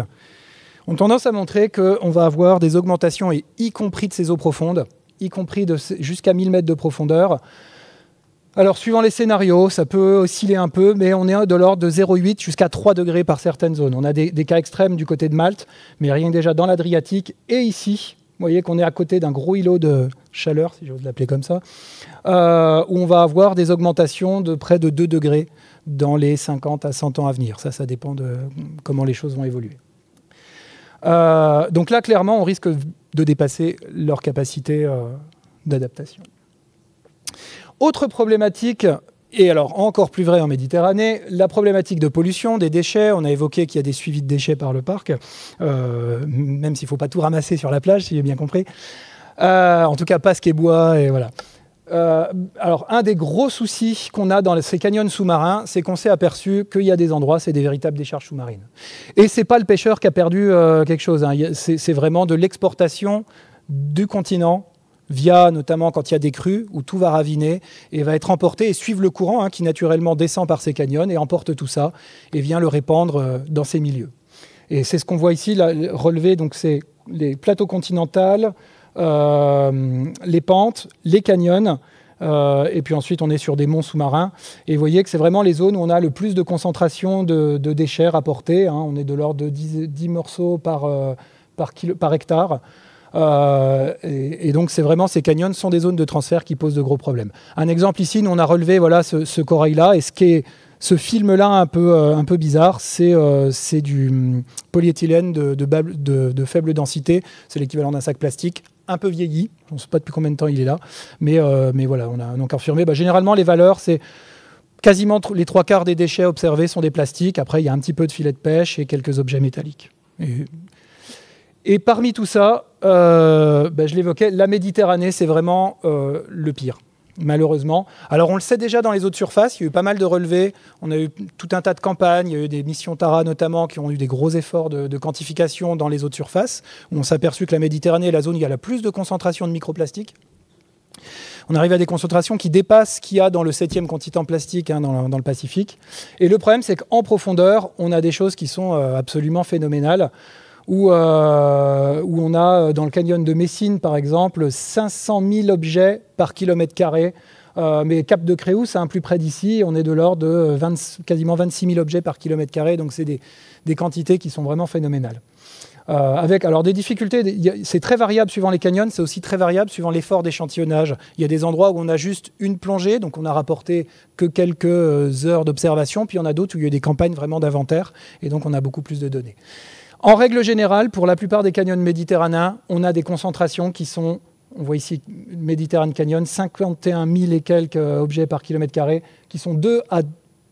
ont tendance à montrer qu'on va avoir des augmentations, et y compris de ces eaux profondes, y compris jusqu'à 1000 mètres de profondeur. Alors, suivant les scénarios, ça peut osciller un peu, mais on est de l'ordre de 0,8 jusqu'à 3 degrés par certaines zones. On a des cas extrêmes du côté de Malte, mais rien que déjà dans l'Adriatique et ici. Vous voyez qu'on est à côté d'un gros îlot de chaleur, si j'ose l'appeler comme ça, où on va avoir des augmentations de près de 2 degrés dans les 50 à 100 ans à venir. Ça dépend de comment les choses vont évoluer. Donc là, clairement, on risque de dépasser leur capacité d'adaptation. Autre problématique, et alors encore plus vrai en Méditerranée, la problématique de pollution, des déchets. On a évoqué qu'il y a des suivis de déchets par le parc, même s'il ne faut pas tout ramasser sur la plage, si j'ai bien compris. En tout cas, pas ce qui est bois, et voilà. Alors, un des gros soucis qu'on a dans ces canyons sous-marins, c'est qu'on s'est aperçu qu'il y a des endroits, c'est des véritables décharges sous-marines. Et ce n'est pas le pêcheur qui a perdu quelque chose, hein. C'est vraiment de l'exportation du continent, via notamment quand il y a des crues où tout va raviner et va être emporté et suivre le courant qui naturellement descend par ces canyons et emporte tout ça et vient le répandre dans ces milieux. Et c'est ce qu'on voit ici, là, relevé, donc c'est les plateaux continentaux, les pentes, les canyons, et puis ensuite on est sur des monts sous-marins. Et vous voyez que c'est vraiment les zones où on a le plus de concentration de déchets rapportés. Hein. On est de l'ordre de 10 morceaux par hectare. Et donc c'est vraiment, ces canyons sont des zones de transfert qui posent de gros problèmes. Un exemple ici, nous on a relevé voilà, ce corail-là, et ce film-là un peu bizarre, c'est du polyéthylène de faible densité, c'est l'équivalent d'un sac plastique, un peu vieilli, on ne sait pas depuis combien de temps il est là, mais voilà, on a confirmé. Généralement les valeurs, c'est quasiment les 3/4 des déchets observés sont des plastiques. Après, il y a un petit peu de filets de pêche et quelques objets métalliques. Et parmi tout ça, je l'évoquais, la Méditerranée, c'est vraiment le pire, malheureusement. Alors, on le sait déjà dans les eaux de surface, il y a eu pas mal de relevés. On a eu tout un tas de campagnes, il y a eu des missions Tara notamment, qui ont eu des gros efforts de quantification dans les eaux de surface, où on s'est aperçu que la Méditerranée est la zone où il y a la plus de concentration de microplastiques. On arrive à des concentrations qui dépassent ce qu'il y a dans le 7e continent plastique, dans le Pacifique. Et le problème, c'est qu'en profondeur, on a des choses qui sont absolument phénoménales, où on a, dans le canyon de Messine, par exemple, 500 000 objets par kilomètre carré. Mais Cap de Créus, plus près d'ici, on est de l'ordre de quasiment 26 000 objets par kilomètre carré. Donc, c'est des quantités qui sont vraiment phénoménales. Avec alors des difficultés, c'est très variable suivant les canyons, c'est aussi très variable suivant l'effort d'échantillonnage. Il y a des endroits où on a juste une plongée, donc on n'a rapporté que quelques heures d'observation, puis il y en a d'autres où il y a eu des campagnes vraiment d'inventaire, et donc on a beaucoup plus de données. En règle générale, pour la plupart des canyons méditerranéens, on a des concentrations qui sont, on voit ici Méditerranée Canyon, 51 000 et quelques objets par kilomètre carré, qui sont 2 à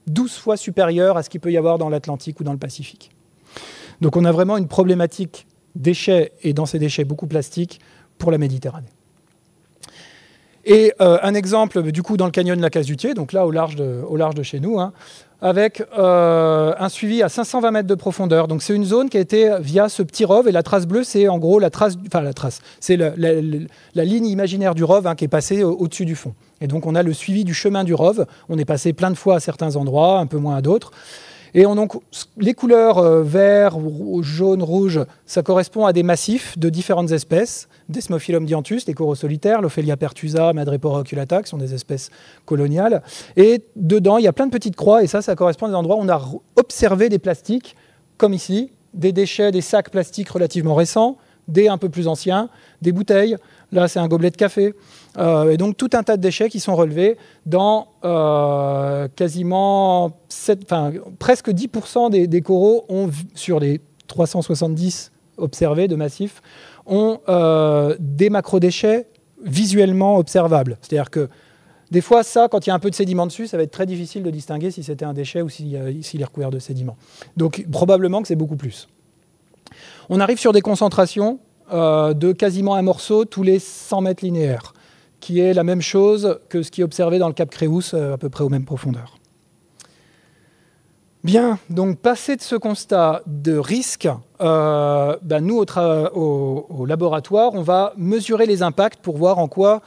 12 fois supérieurs à ce qu'il peut y avoir dans l'Atlantique ou dans le Pacifique. Donc on a vraiment une problématique déchets, et dans ces déchets beaucoup plastiques, pour la Méditerranée. Et un exemple, du coup, dans le canyon de la Case-du-Thiers, donc là au large de chez nous, avec un suivi à 520 mètres de profondeur. Donc c'est une zone qui a été via ce petit rove, et la trace bleue, c'est en gros c'est la ligne imaginaire du rove qui est passée au-dessus du fond. Et donc on a le suivi du chemin du rove. On est passé plein de fois à certains endroits, un peu moins à d'autres. Et donc, les couleurs vert, jaune, rouge, ça correspond à des massifs de différentes espèces. Desmophyllum dianthus, les coraux solitaires, l'Ophelia pertusa, Madrepora oculata, qui sont des espèces coloniales. Et dedans, il y a plein de petites croix, et ça correspond à des endroits où on a observé des plastiques, comme ici, des déchets, des sacs plastiques relativement récents, des un peu plus anciens, des bouteilles. Là, c'est un gobelet de café. Et donc, tout un tas de déchets qui sont relevés dans quasiment presque 10% des coraux, sur les 370 observés de massifs, ont des macrodéchets visuellement observables. C'est-à-dire que des fois, ça, quand il y a un peu de sédiment dessus, ça va être très difficile de distinguer si c'était un déchet ou s'il est recouvert de sédiment. Donc, probablement que c'est beaucoup plus. On arrive sur des concentrations de quasiment un morceau tous les 100 mètres linéaires, qui est la même chose que ce qui est observé dans le Cap Créus, à peu près aux mêmes profondeurs. Bien, donc passé de ce constat de risque, nous au laboratoire, on va mesurer les impacts pour voir en quoi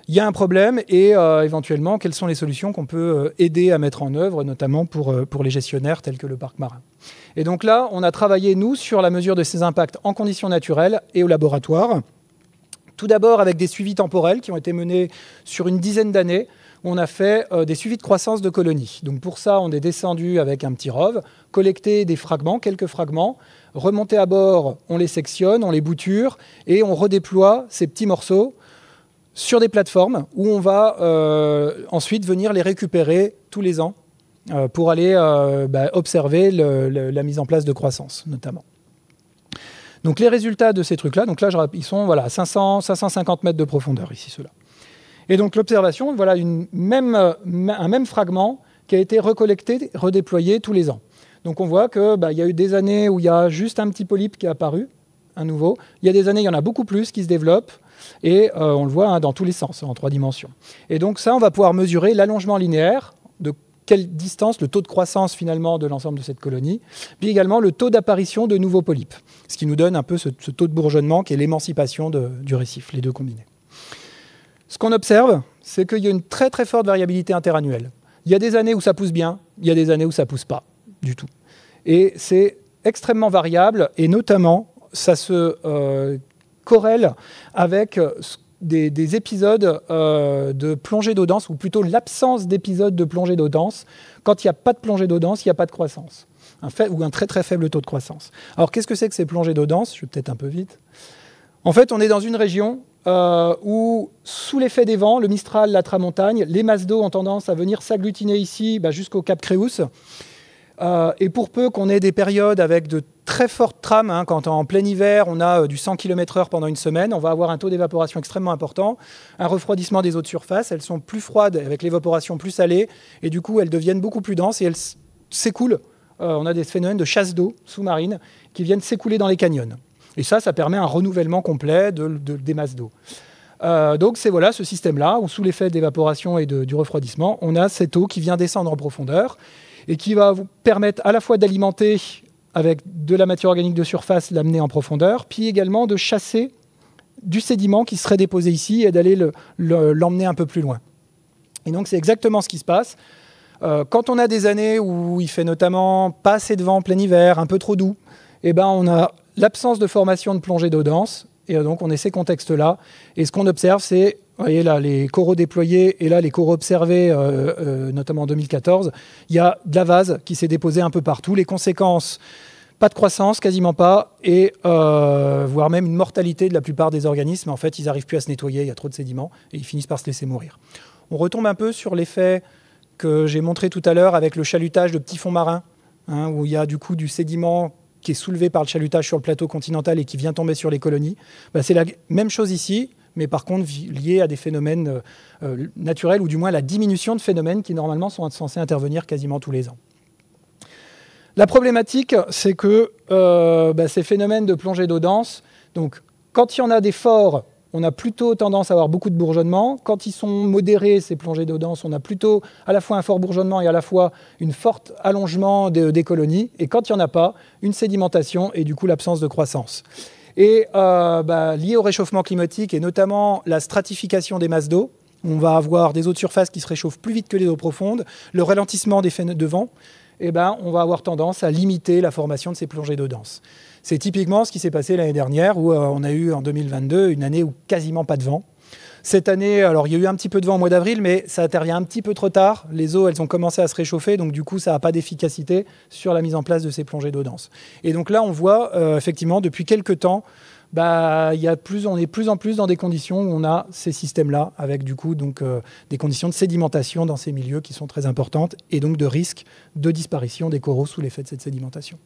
il y a un problème et éventuellement quelles sont les solutions qu'on peut aider à mettre en œuvre, notamment pour les gestionnaires tels que le parc marin. Et donc là, on a travaillé, nous, sur la mesure de ces impacts en conditions naturelles et au laboratoire. Tout d'abord avec des suivis temporels qui ont été menés sur une dizaine d'années. On a fait des suivis de croissance de colonies. Donc pour ça, on est descendu avec un petit rove, collecté des fragments, quelques fragments, remonté à bord, on les sectionne, on les bouture et on redéploie ces petits morceaux sur des plateformes où on va ensuite venir les récupérer tous les ans pour aller observer la mise en place de croissance, notamment. Donc les résultats de ces trucs-là, donc là ils sont à 550 mètres de profondeur, ici, ceux-là. Et donc l'observation, voilà un même fragment qui a été recollecté, redéployé tous les ans. Donc on voit qu'il y a eu des années où il y a juste un petit polype qui est apparu, un nouveau. Il y a des années, il y en a beaucoup plus qui se développent. Et on le voit dans tous les sens, en 3 dimensions. Et donc ça, on va pouvoir mesurer l'allongement linéaire, de quelle distance, le taux de croissance finalement de l'ensemble de cette colonie, puis également le taux d'apparition de nouveaux polypes, ce qui nous donne un peu ce taux de bourgeonnement qui est l'émancipation du récif, les deux combinés. Ce qu'on observe, c'est qu'il y a une très très forte variabilité interannuelle. Il y a des années où ça pousse bien, il y a des années où ça pousse pas du tout. Et c'est extrêmement variable, et notamment, ça se corrèle avec des épisodes de plongée d'eau dense, ou plutôt l'absence d'épisodes de plongée d'eau dense. Quand il n'y a pas de plongée d'eau dense, il n'y a pas de croissance, ou un très très faible taux de croissance. Alors qu'est-ce que c'est que ces plongées d'eau dense ? Je vais peut-être un peu vite. En fait, on est dans une région où, sous l'effet des vents, le Mistral, la Tramontagne, les masses d'eau ont tendance à venir s'agglutiner ici jusqu'au Cap Créus. Et pour peu qu'on ait des périodes avec de très fortes trames, hein, quand en plein hiver on a du 100 km/h pendant une semaine, on va avoir un taux d'évaporation extrêmement important, un refroidissement des eaux de surface, elles sont plus froides avec l'évaporation plus salée, et du coup elles deviennent beaucoup plus denses et elles s'écoulent. On a des phénomènes de chasse d'eau sous-marine qui viennent s'écouler dans les canyons. Et ça permet un renouvellement complet des masses d'eau. Donc c'est voilà, ce système-là, où sous l'effet d'évaporation et du refroidissement, on a cette eau qui vient descendre en profondeur, et qui va vous permettre à la fois d'alimenter avec de la matière organique de surface, l'amener en profondeur, puis également de chasser du sédiment qui serait déposé ici et d'aller l'emmener un peu plus loin. Et donc c'est exactement ce qui se passe. Quand on a des années où il fait notamment pas assez de vent en plein hiver, un peu trop doux, eh ben on a l'absence de formation de plongée d'eau dense, et donc on est ces contextes-là. Et ce qu'on observe, c'est, vous voyez là, les coraux déployés et là, les coraux observés, notamment en 2014. Il y a de la vase qui s'est déposée un peu partout. Les conséquences, pas de croissance, quasiment pas, et voire même une mortalité de la plupart des organismes. En fait, ils n'arrivent plus à se nettoyer, il y a trop de sédiments, et ils finissent par se laisser mourir. On retombe un peu sur l'effet que j'ai montré tout à l'heure avec le chalutage de petits fonds marins, hein, où il y a du coup du sédiment qui est soulevé par le chalutage sur le plateau continental et qui vient tomber sur les colonies. C'est la même chose ici, mais par contre lié à des phénomènes naturels, ou du moins la diminution de phénomènes qui normalement sont censés intervenir quasiment tous les ans. La problématique, c'est que ces phénomènes de plongée d'eau dense, donc quand il y en a des forts, on a plutôt tendance à avoir beaucoup de bourgeonnement. Quand ils sont modérés, ces plongées d'eau dense, on a plutôt à la fois un fort bourgeonnement et à la fois une forte allongement des colonies. Et quand il n'y en a pas, une sédimentation et du coup l'absence de croissance. Et lié au réchauffement climatique et notamment la stratification des masses d'eau, on va avoir des eaux de surface qui se réchauffent plus vite que les eaux profondes, le ralentissement des phénomènes de vent, on va avoir tendance à limiter la formation de ces plongées d'eau dense. C'est typiquement ce qui s'est passé l'année dernière, où on a eu en 2022 une année où quasiment pas de vent. Cette année, alors il y a eu un petit peu de vent au mois d'avril, mais ça intervient un petit peu trop tard. Les eaux, elles ont commencé à se réchauffer, donc du coup, ça n'a pas d'efficacité sur la mise en place de ces plongées d'eau dense. Et donc là, on voit effectivement depuis quelques temps, on est de plus en plus dans des conditions où on a ces systèmes-là, avec du coup des conditions de sédimentation dans ces milieux qui sont très importantes, et donc de risque de disparition des coraux sous l'effet de cette sédimentation.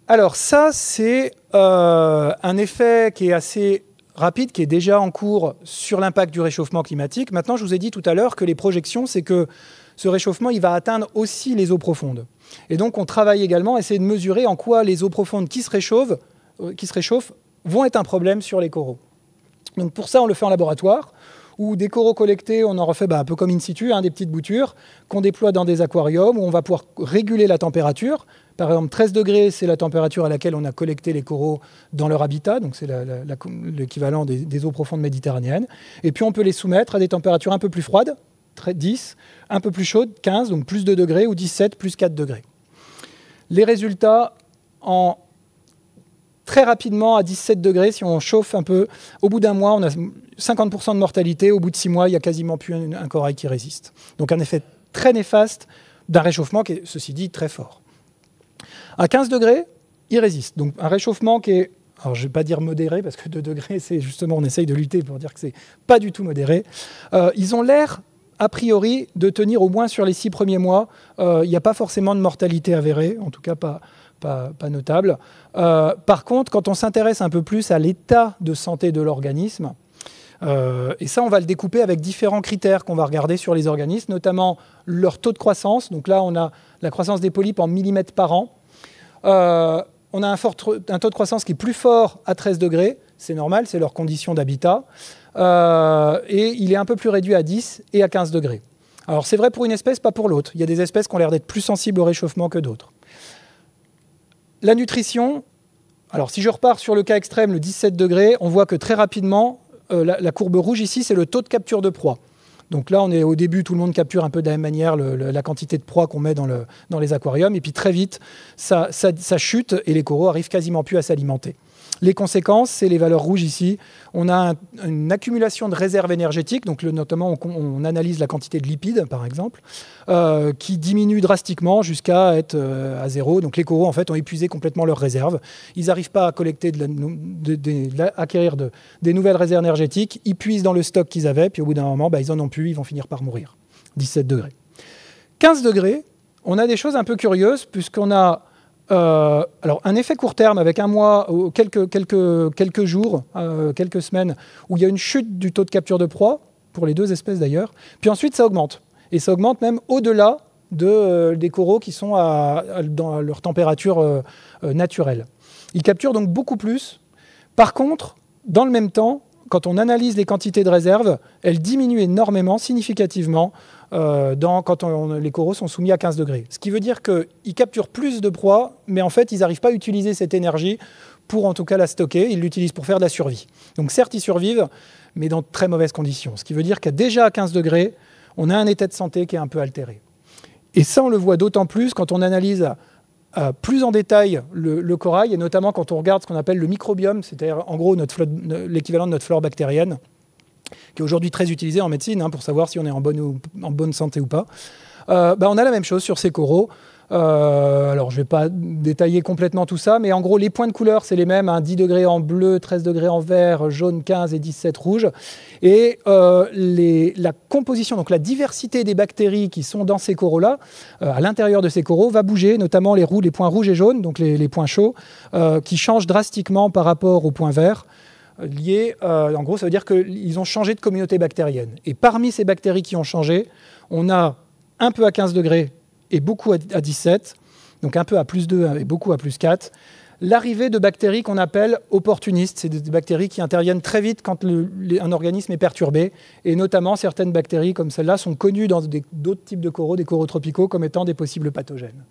Alors ça, c'est un effet qui est assez rapide, qui est déjà en cours sur l'impact du réchauffement climatique. Maintenant, je vous ai dit tout à l'heure que les projections, c'est que ce réchauffement, il va atteindre aussi les eaux profondes. Et donc, on travaille également à essayer de mesurer en quoi les eaux profondes qui se réchauffent vont être un problème sur les coraux. Donc pour ça, on le fait en laboratoire, où des coraux collectés, on en refait un peu comme in situ, des petites boutures, qu'on déploie dans des aquariums, où on va pouvoir réguler la température. Par exemple, 13 degrés, c'est la température à laquelle on a collecté les coraux dans leur habitat, donc c'est l'équivalent des eaux profondes méditerranéennes. Et puis on peut les soumettre à des températures un peu plus froides, 10, un peu plus chaudes, 15, donc plus 2 degrés, ou 17, plus 4 degrés. Les résultats, très rapidement, à 17 degrés, si on chauffe un peu, au bout d'un mois, on a 50% de mortalité. Au bout de 6 mois, il n'y a quasiment plus un corail qui résiste. Donc un effet très néfaste d'un réchauffement qui est, ceci dit, très fort. À 15 degrés, il résiste. Donc un réchauffement qui est, alors je ne vais pas dire modéré, parce que 2 degrés, c'est justement, on essaye de lutter pour dire que ce n'est pas du tout modéré. Ils ont l'air, a priori, de tenir au moins sur les 6 premiers mois. Il n'y a pas forcément de mortalité avérée, en tout cas pas notable. Par contre, quand on s'intéresse un peu plus à l'état de santé de l'organisme, et ça, on va le découper avec différents critères qu'on va regarder sur les organismes, notamment leur taux de croissance. Donc là, on a la croissance des polypes en millimètres par an. On a un taux de croissance qui est plus fort à 13 degrés. C'est normal, c'est leur condition d'habitat. Et il est un peu plus réduit à 10 et à 15 degrés. Alors c'est vrai pour une espèce, pas pour l'autre. Il y a des espèces qui ont l'air d'être plus sensibles au réchauffement que d'autres. La nutrition, alors si je repars sur le cas extrême, le 17 degrés, on voit que très rapidement, la courbe rouge ici, c'est le taux de capture de proie. Donc là, on est au début, tout le monde capture un peu de la même manière la quantité de proie qu'on met dans les aquariums. Et puis très vite, ça chute et les coraux arrivent quasiment plus à s'alimenter. Les conséquences, c'est les valeurs rouges ici. On a une accumulation de réserves énergétiques, donc notamment on analyse la quantité de lipides, par exemple, qui diminue drastiquement jusqu'à être à zéro. Donc les coraux, en fait, ont épuisé complètement leurs réserves. Ils n'arrivent pas à collecter, acquérir des nouvelles réserves énergétiques. Ils puisent dans le stock qu'ils avaient, puis au bout d'un moment, ils n'en ont plus, ils vont finir par mourir. 17 degrés. 15 degrés, on a des choses un peu curieuses, puisqu'on a alors un effet court terme avec un mois, ou quelques jours, quelques semaines, où il y a une chute du taux de capture de proie, pour les deux espèces d'ailleurs, puis ensuite ça augmente. Et ça augmente même au-delà des coraux qui sont dans leur température naturelle. Ils capturent donc beaucoup plus. Par contre, dans le même temps, quand on analyse les quantités de réserve, elles diminuent énormément, significativement, quand les coraux sont soumis à 15 degrés. Ce qui veut dire qu'ils capturent plus de proie, mais en fait, ils n'arrivent pas à utiliser cette énergie pour, en tout cas, la stocker. Ils l'utilisent pour faire de la survie. Donc certes, ils survivent, mais dans de très mauvaises conditions. Ce qui veut dire qu'à déjà à 15 degrés, on a un état de santé qui est un peu altéré. Et ça, on le voit d'autant plus quand on analyse plus en détail le corail, et notamment quand on regarde ce qu'on appelle le microbiome, c'est-à-dire en gros l'équivalent de notre flore bactérienne, qui est aujourd'hui très utilisé en médecine pour savoir si on est en bonne santé ou pas. On a la même chose sur ces coraux. Alors, je ne vais pas détailler complètement tout ça, mais en gros, les points de couleur, c'est les mêmes, 10 degrés en bleu, 13 degrés en vert, jaune 15 et 17 rouge. Et la composition, donc la diversité des bactéries qui sont dans ces coraux-là, à l'intérieur de ces coraux, va bouger, notamment les points rouges et jaunes, donc les points chauds, qui changent drastiquement par rapport aux points verts. En gros, ça veut dire qu'ils ont changé de communauté bactérienne. Et parmi ces bactéries qui ont changé, on a un peu à 15 degrés et beaucoup à 17, donc un peu à plus 2 et beaucoup à plus 4, l'arrivée de bactéries qu'on appelle opportunistes. C'est des bactéries qui interviennent très vite quand un organisme est perturbé, et notamment certaines bactéries comme celle-là sont connues dans d'autres types de coraux, des coraux tropicaux, comme étant des possibles pathogènes.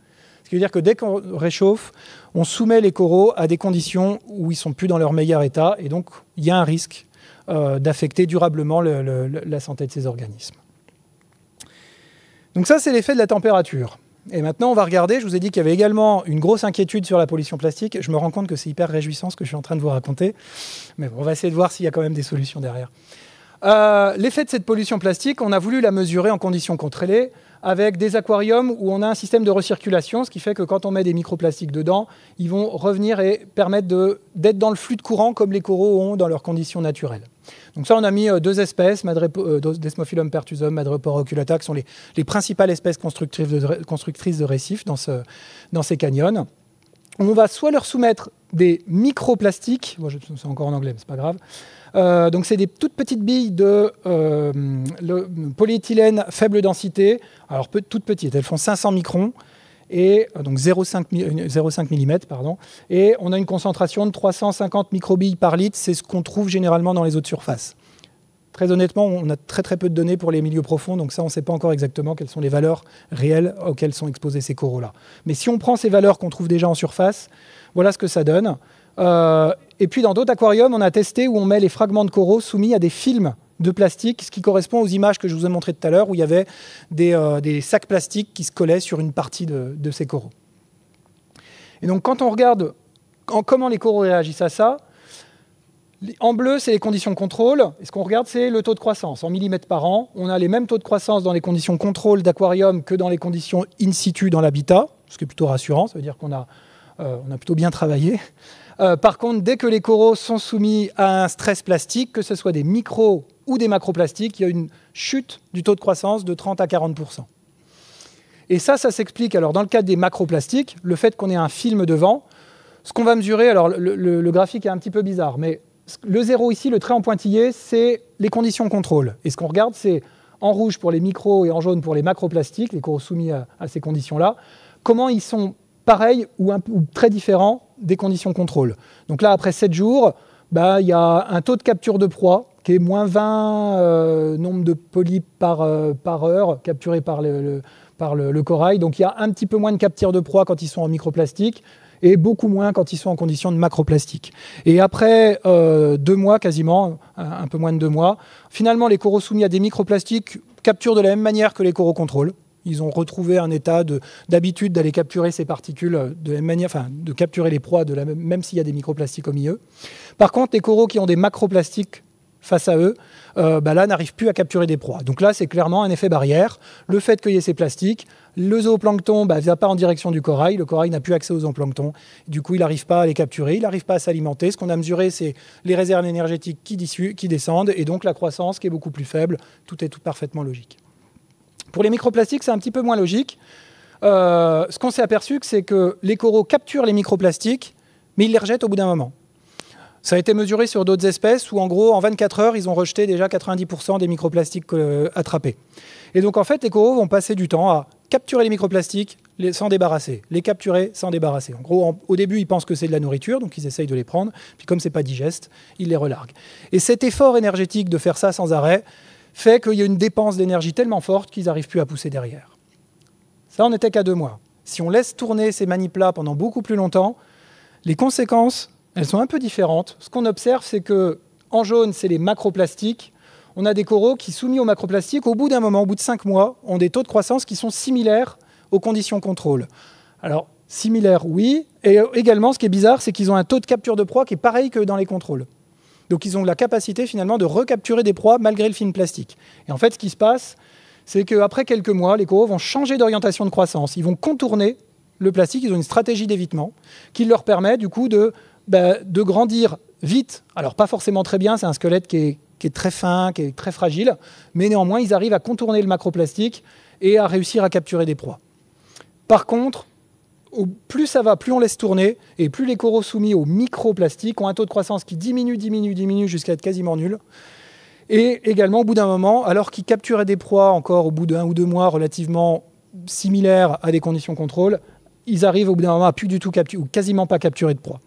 Ce qui veut dire que dès qu'on réchauffe, on soumet les coraux à des conditions où ils ne sont plus dans leur meilleur état, et donc il y a un risque d'affecter durablement la santé de ces organismes. Donc ça, c'est l'effet de la température. Et maintenant, on va regarder, je vous ai dit qu'il y avait également une grosse inquiétude sur la pollution plastique. Je me rends compte que c'est hyper réjouissant ce que je suis en train de vous raconter, mais bon, on va essayer de voir s'il y a quand même des solutions derrière. L'effet de cette pollution plastique, on a voulu la mesurer en conditions contrôlées, avec des aquariums où on a un système de recirculation, ce qui fait que quand on met des microplastiques dedans, ils vont revenir et permettre d'être dans le flux de courant comme les coraux ont dans leurs conditions naturelles. Donc ça, on a mis deux espèces, Desmophyllum pertusum, Madrepore oculata, qui sont les principales espèces constructrices de récifs dans ces canyons. On va soit leur soumettre des microplastiques, c'est encore en anglais, mais c'est pas grave. Donc c'est des toutes petites billes de polyéthylène faible densité, alors toutes petites, elles font 500 microns, et donc 0,5 mm, pardon, et on a une concentration de 350 microbilles par litre, c'est ce qu'on trouve généralement dans les eaux de surface. Très honnêtement, on a très très peu de données pour les milieux profonds, donc ça on ne sait pas encore exactement quelles sont les valeurs réelles auxquelles sont exposés ces coraux-là. Mais si on prend ces valeurs qu'on trouve déjà en surface, voilà ce que ça donne. Et puis dans d'autres aquariums, on a testé où on met les fragments de coraux soumis à des films de plastique, ce qui correspond aux images que je vous ai montrées tout à l'heure, où il y avait des sacs plastiques qui se collaient sur une partie de ces coraux. Et donc quand on regarde comment les coraux réagissent à ça, en bleu, c'est les conditions contrôle, et ce qu'on regarde, c'est le taux de croissance. En millimètres par an, on a les mêmes taux de croissance dans les conditions contrôle d'aquarium que dans les conditions in situ dans l'habitat, ce qui est plutôt rassurant, ça veut dire qu'on a plutôt bien travaillé. Par contre, dès que les coraux sont soumis à un stress plastique, que ce soit des micro ou des macroplastiques, il y a une chute du taux de croissance de 30 à 40%. Et ça s'explique, alors dans le cadre des macroplastiques, le fait qu'on ait un film devant, ce qu'on va mesurer, alors le graphique est un petit peu bizarre, mais le 0 ici, le trait en pointillé, c'est les conditions contrôle. Et ce qu'on regarde, c'est en rouge pour les micros et en jaune pour les macroplastiques, les coraux soumis à ces conditions-là, comment ils sont pareils ou très différents des conditions contrôle. Donc là, après 7 jours, il y a un taux de capture de proie qui est moins 20 nombre de polypes par heure capturés par le corail. Donc il y a un petit peu moins de capture de proie quand ils sont en microplastique et beaucoup moins quand ils sont en conditions de macroplastique. Et après 2 mois quasiment, un peu moins de 2 mois, finalement les coraux soumis à des microplastiques capturent de la même manière que les coraux contrôle. Ils ont retrouvé un état d'habitude d'aller capturer ces particules de la même manière, enfin de capturer les proies même s'il y a des microplastiques au milieu. Par contre, les coraux qui ont des macroplastiques face à eux, là n'arrivent plus à capturer des proies. Donc là, c'est clairement un effet barrière. Le fait qu'il y ait ces plastiques, le zooplancton ne va pas en direction du corail. Le corail n'a plus accès aux zooplanctons. Du coup, il n'arrive pas à les capturer, il n'arrive pas à s'alimenter. Ce qu'on a mesuré, c'est les réserves énergétiques qui descendent et donc la croissance qui est beaucoup plus faible. Tout est parfaitement logique. Pour les microplastiques, c'est un petit peu moins logique. ce qu'on s'est aperçu, c'est que les coraux capturent les microplastiques, mais ils les rejettent au bout d'un moment. Ça a été mesuré sur d'autres espèces où, en gros, en 24 heures, ils ont rejeté déjà 90% des microplastiques attrapés. Et donc, en fait, les coraux vont passer du temps à capturer les microplastiques, s'en débarrasser, les capturer, s'en débarrasser. En gros, au début, ils pensent que c'est de la nourriture, donc ils essayent de les prendre. Puis comme c'est pas digeste, ils les relarguent. Et cet effort énergétique de faire ça sans arrêt fait qu'il y a une dépense d'énergie tellement forte qu'ils n'arrivent plus à pousser derrière. Ça, on n'était qu'à 2 mois. Si on laisse tourner ces manips-là pendant beaucoup plus longtemps, les conséquences, elles sont un peu différentes. Ce qu'on observe, c'est que en jaune, c'est les macroplastiques. On a des coraux qui, soumis aux macroplastiques, au bout d'un moment, au bout de 5 mois, ont des taux de croissance qui sont similaires aux conditions contrôle. Alors, similaires, oui. Et également, ce qui est bizarre, c'est qu'ils ont un taux de capture de proie qui est pareil que dans les contrôles. Donc, ils ont la capacité, finalement, de recapturer des proies malgré le film plastique. Et en fait, ce qui se passe, c'est qu'après quelques mois, les coraux vont changer d'orientation de croissance. Ils vont contourner le plastique. Ils ont une stratégie d'évitement qui leur permet, du coup, de grandir vite. Alors, pas forcément très bien. C'est un squelette qui est très fin, qui est très fragile. Mais néanmoins, ils arrivent à contourner le macroplastique et à réussir à capturer des proies. Par contre, plus ça va, plus on laisse tourner, et plus les coraux soumis aux microplastiques ont un taux de croissance qui diminue jusqu'à être quasiment nul. Et également, au bout d'un moment, alors qu'ils capturaient des proies encore au bout d'1 ou 2 mois relativement similaires à des conditions contrôle, ils arrivent au bout d'un moment à plus du tout capturer, ou quasiment pas capturer de proies.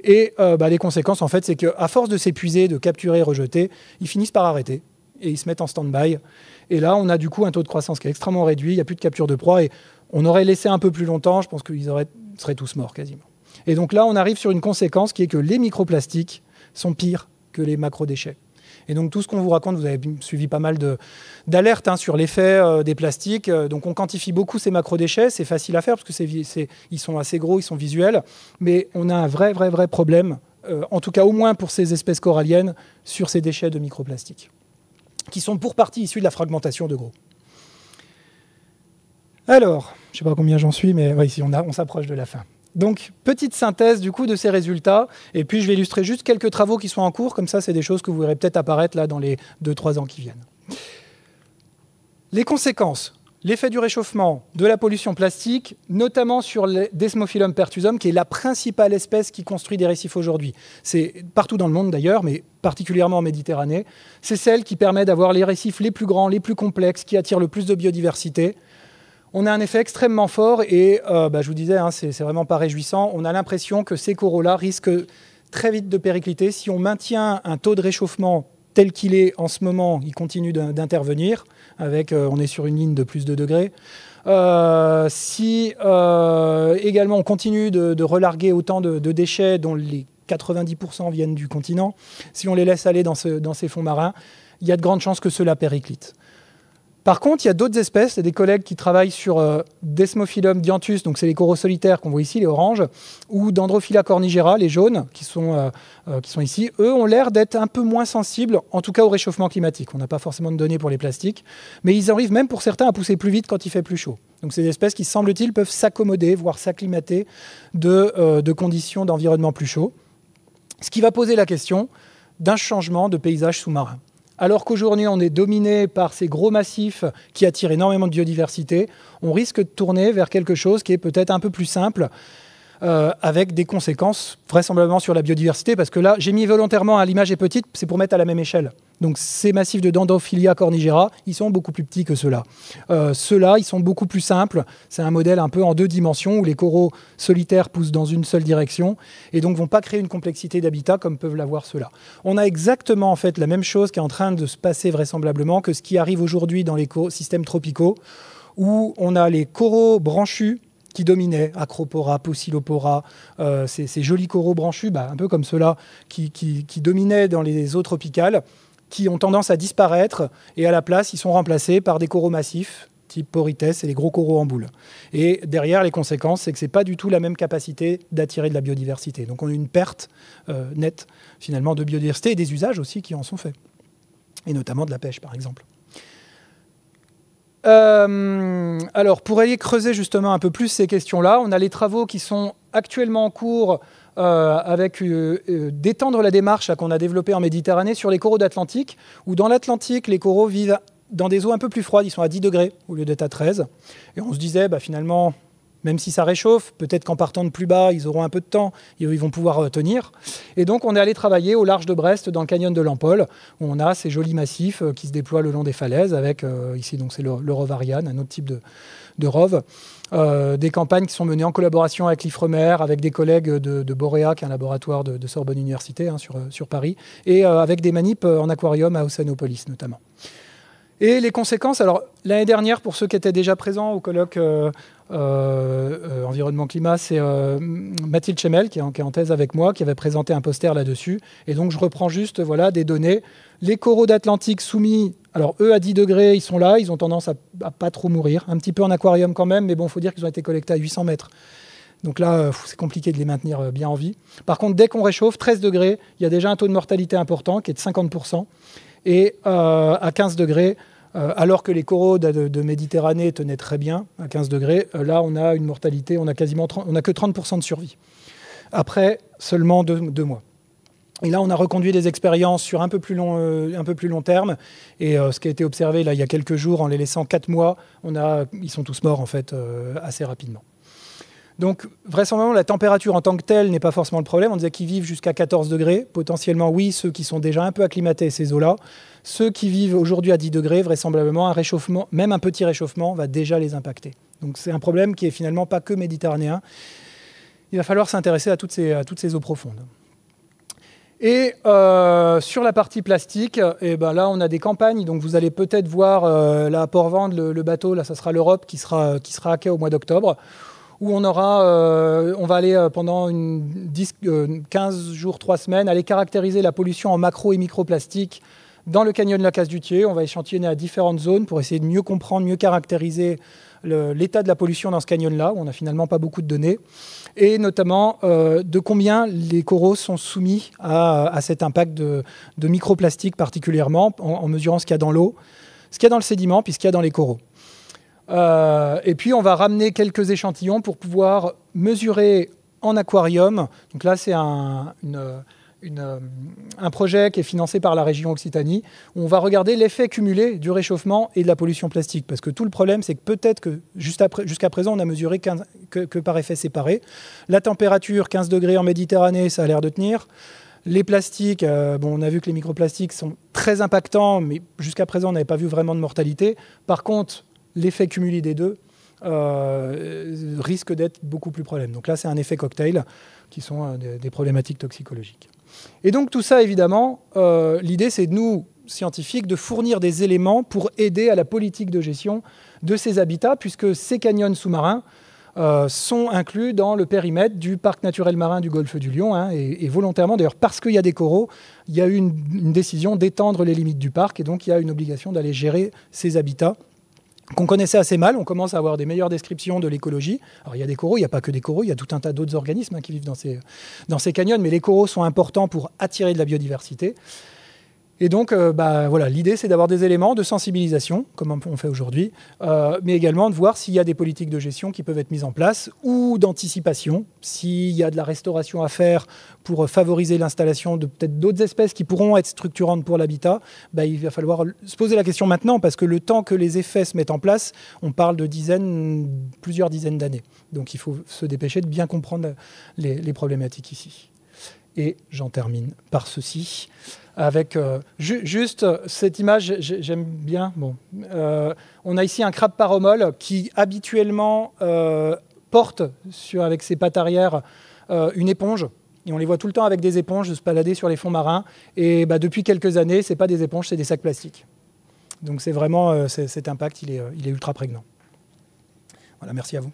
Et les conséquences, en fait, c'est qu'à force de s'épuiser, de capturer et rejeter, ils finissent par arrêter et ils se mettent en stand-by. Et là, on a du coup un taux de croissance qui est extrêmement réduit, il n'y a plus de capture de proie, et on aurait laissé un peu plus longtemps, je pense qu'ils seraient tous morts quasiment. Et donc là, on arrive sur une conséquence qui est que les microplastiques sont pires que les macrodéchets. Et donc tout ce qu'on vous raconte, vous avez suivi pas mal d'alertes sur l'effet des plastiques. Donc on quantifie beaucoup ces macrodéchets, c'est facile à faire parce que ils sont assez gros, ils sont visuels, mais on a un vrai problème, en tout cas au moins pour ces espèces coralliennes, sur ces déchets de microplastiques, qui sont pour partie issus de la fragmentation de gros. Alors, je ne sais pas combien j'en suis, mais ouais, ici on s'approche de la fin. Donc, petite synthèse du coup de ces résultats, et puis je vais illustrer juste quelques travaux qui sont en cours, comme ça c'est des choses que vous verrez peut-être apparaître là dans les 2-3 ans qui viennent. Les conséquences, l'effet du réchauffement, de la pollution plastique, notamment sur les Desmophyllum pertusum, qui est la principale espèce qui construit des récifs aujourd'hui. C'est partout dans le monde d'ailleurs, mais particulièrement en Méditerranée. C'est celle qui permet d'avoir les récifs les plus grands, les plus complexes, qui attirent le plus de biodiversité. On a un effet extrêmement fort et je vous disais, c'est vraiment pas réjouissant. On a l'impression que ces coraux-là risquent très vite de péricliter. Si on maintient un taux de réchauffement tel qu'il est en ce moment, il continue d'intervenir. On est sur une ligne de plus de degrés. Si également on continue de relarguer autant de déchets dont les 90% viennent du continent, si on les laisse aller dans ces fonds marins, il y a de grandes chances que cela périclite. Par contre, il y a d'autres espèces, il y a des collègues qui travaillent sur Desmophyllum dianthus, donc c'est les coraux solitaires qu'on voit ici, les oranges, ou Dendrophila cornigera, les jaunes, qui sont ici. Eux ont l'air d'être un peu moins sensibles, en tout cas au réchauffement climatique. On n'a pas forcément de données pour les plastiques, mais ils arrivent même pour certains à pousser plus vite quand il fait plus chaud. Donc c'est des espèces qui, semble-t-il, peuvent s'accommoder, voire s'acclimater de conditions d'environnement plus chaud. Ce qui va poser la question d'un changement de paysage sous-marin. Alors qu'aujourd'hui, on est dominé par ces gros massifs qui attirent énormément de biodiversité, on risque de tourner vers quelque chose qui est peut-être un peu plus simple, avec des conséquences vraisemblablement sur la biodiversité, parce que là, j'ai mis volontairement, l'image est petite, c'est pour mettre à la même échelle. Donc ces massifs de Dendrophila cornigera, ils sont beaucoup plus petits que ceux-là. Ceux-là, ils sont beaucoup plus simples. C'est un modèle un peu en 2 dimensions, où les coraux solitaires poussent dans une seule direction, et donc ne vont pas créer une complexité d'habitat comme peuvent l'avoir ceux-là. On a exactement en fait la même chose qui est en train de se passer vraisemblablement que ce qui arrive aujourd'hui dans les systèmes tropicaux, où on a les coraux branchus qui dominaient, Acropora, Pocillopora, ces jolis coraux branchus, un peu comme ceux-là, qui dominaient dans les eaux tropicales, qui ont tendance à disparaître, et à la place, ils sont remplacés par des coraux massifs, type Porites, et les gros coraux en boule. Et derrière, les conséquences, c'est que ce n'est pas du tout la même capacité d'attirer de la biodiversité. Donc on a une perte nette, finalement, de biodiversité, et des usages aussi qui en sont faits, et notamment de la pêche, par exemple. Alors, pour aller creuser justement un peu plus ces questions-là, on a les travaux qui sont actuellement en cours avec d'étendre la démarche qu'on a développée en Méditerranée sur les coraux d'Atlantique, où dans l'Atlantique, les coraux vivent dans des eaux un peu plus froides, ils sont à 10 degrés au lieu d'être à 13. Et on se disait, finalement, même si ça réchauffe, peut-être qu'en partant de plus bas, ils auront un peu de temps, et ils vont pouvoir tenir. Et donc, on est allé travailler au large de Brest, dans le canyon de l'Ampol, où on a ces jolis massifs qui se déploient le long des falaises, avec, ici, donc c'est le rove Ariane, un autre type de rove. Des campagnes qui sont menées en collaboration avec l'Ifremer, avec des collègues de Boréa, qui est un laboratoire de Sorbonne Université sur Paris, et avec des manips en aquarium à Océanopolis notamment. Et les conséquences, alors l'année dernière, pour ceux qui étaient déjà présents au colloque environnement-climat, c'est Mathilde Chemel, qui est en thèse avec moi, qui avait présenté un poster là-dessus. Et donc je reprends juste des données. Les coraux d'Atlantique soumis, alors eux à 10 degrés, ils sont là, ils ont tendance à pas trop mourir, un petit peu en aquarium quand même, mais bon, il faut dire qu'ils ont été collectés à 800 mètres. Donc là, c'est compliqué de les maintenir bien en vie. Par contre, dès qu'on réchauffe, 13 degrés, il y a déjà un taux de mortalité important qui est de 50%. Et à 15 degrés, alors que les coraux de Méditerranée tenaient très bien, à 15 degrés, là, on a une mortalité, on a que 30% de survie. Après seulement 2 mois. Et là, on a reconduit des expériences sur un peu plus long terme. Et ce qui a été observé là, il y a quelques jours, en les laissant 4 mois, ils sont tous morts en fait assez rapidement. Donc, vraisemblablement, la température en tant que telle n'est pas forcément le problème. On disait qu'ils vivent jusqu'à 14 degrés. Potentiellement, oui, ceux qui sont déjà un peu acclimatés à ces eaux-là. Ceux qui vivent aujourd'hui à 10 degrés, vraisemblablement, un réchauffement, même un petit réchauffement, va déjà les impacter. Donc, c'est un problème qui est finalement pas que méditerranéen. Il va falloir s'intéresser à toutes ces eaux profondes. Et sur la partie plastique, là, on a des campagnes. Donc, vous allez peut-être voir là, à Port-Vendre, le bateau, là, ça sera l'Europe qui sera à quai au mois d'octobre, où on va aller pendant 15 jours, 3 semaines, aller caractériser la pollution en macro et microplastique dans le canyon de la Casse-du-Thier. On va échantillonner à différentes zones pour essayer de mieux comprendre, mieux caractériser l'état de la pollution dans ce canyon-là, où on n'a finalement pas beaucoup de données, et notamment de combien les coraux sont soumis à cet impact de microplastique particulièrement, en mesurant ce qu'il y a dans l'eau, ce qu'il y a dans le sédiment, puis ce qu'il y a dans les coraux. Et puis, on va ramener quelques échantillons pour pouvoir mesurer en aquarium. Donc là, c'est un projet qui est financé par la région Occitanie, où on va regarder l'effet cumulé du réchauffement et de la pollution plastique. Parce que tout le problème, c'est que peut-être que jusqu'à présent, on a mesuré que par effet séparé. La température, 15 degrés en Méditerranée, ça a l'air de tenir. Les plastiques, on a vu que les microplastiques sont très impactants, mais jusqu'à présent, on n'avait pas vu vraiment de mortalité. Par contre, l'effet cumulé des deux risque d'être beaucoup plus problème. Donc là, c'est un effet cocktail qui sont des problématiques toxicologiques. Et donc tout ça, évidemment, l'idée, c'est de nous, scientifiques, de fournir des éléments pour aider à la politique de gestion de ces habitats, puisque ces canyons sous-marins sont inclus dans le périmètre du parc naturel marin du golfe du Lion, et volontairement, d'ailleurs, parce qu'il y a des coraux, il y a eu une décision d'étendre les limites du parc, et donc il y a une obligation d'aller gérer ces habitats qu'on connaissait assez mal. On commence à avoir des meilleures descriptions de l'écologie. Alors, il y a des coraux, il n'y a pas que des coraux, il y a tout un tas d'autres organismes qui vivent dans ces canyons, mais les coraux sont importants pour attirer de la biodiversité. Et donc, voilà, l'idée, c'est d'avoir des éléments de sensibilisation, comme on fait aujourd'hui, mais également de voir s'il y a des politiques de gestion qui peuvent être mises en place, ou d'anticipation, s'il y a de la restauration à faire pour favoriser l'installation de peut-être d'autres espèces qui pourront être structurantes pour l'habitat. Il va falloir se poser la question maintenant, parce que le temps que les effets se mettent en place, on parle de plusieurs dizaines d'années. Donc, il faut se dépêcher de bien comprendre les problématiques ici. Et j'en termine par ceci, avec juste cette image, j'aime bien. On a ici un crabe paromole qui habituellement porte avec ses pattes arrière une éponge. Et on les voit tout le temps avec des éponges se balader sur les fonds marins. Et depuis quelques années, ce n'est pas des éponges, c'est des sacs plastiques. Donc c'est vraiment cet impact, il est ultra prégnant. Voilà, merci à vous.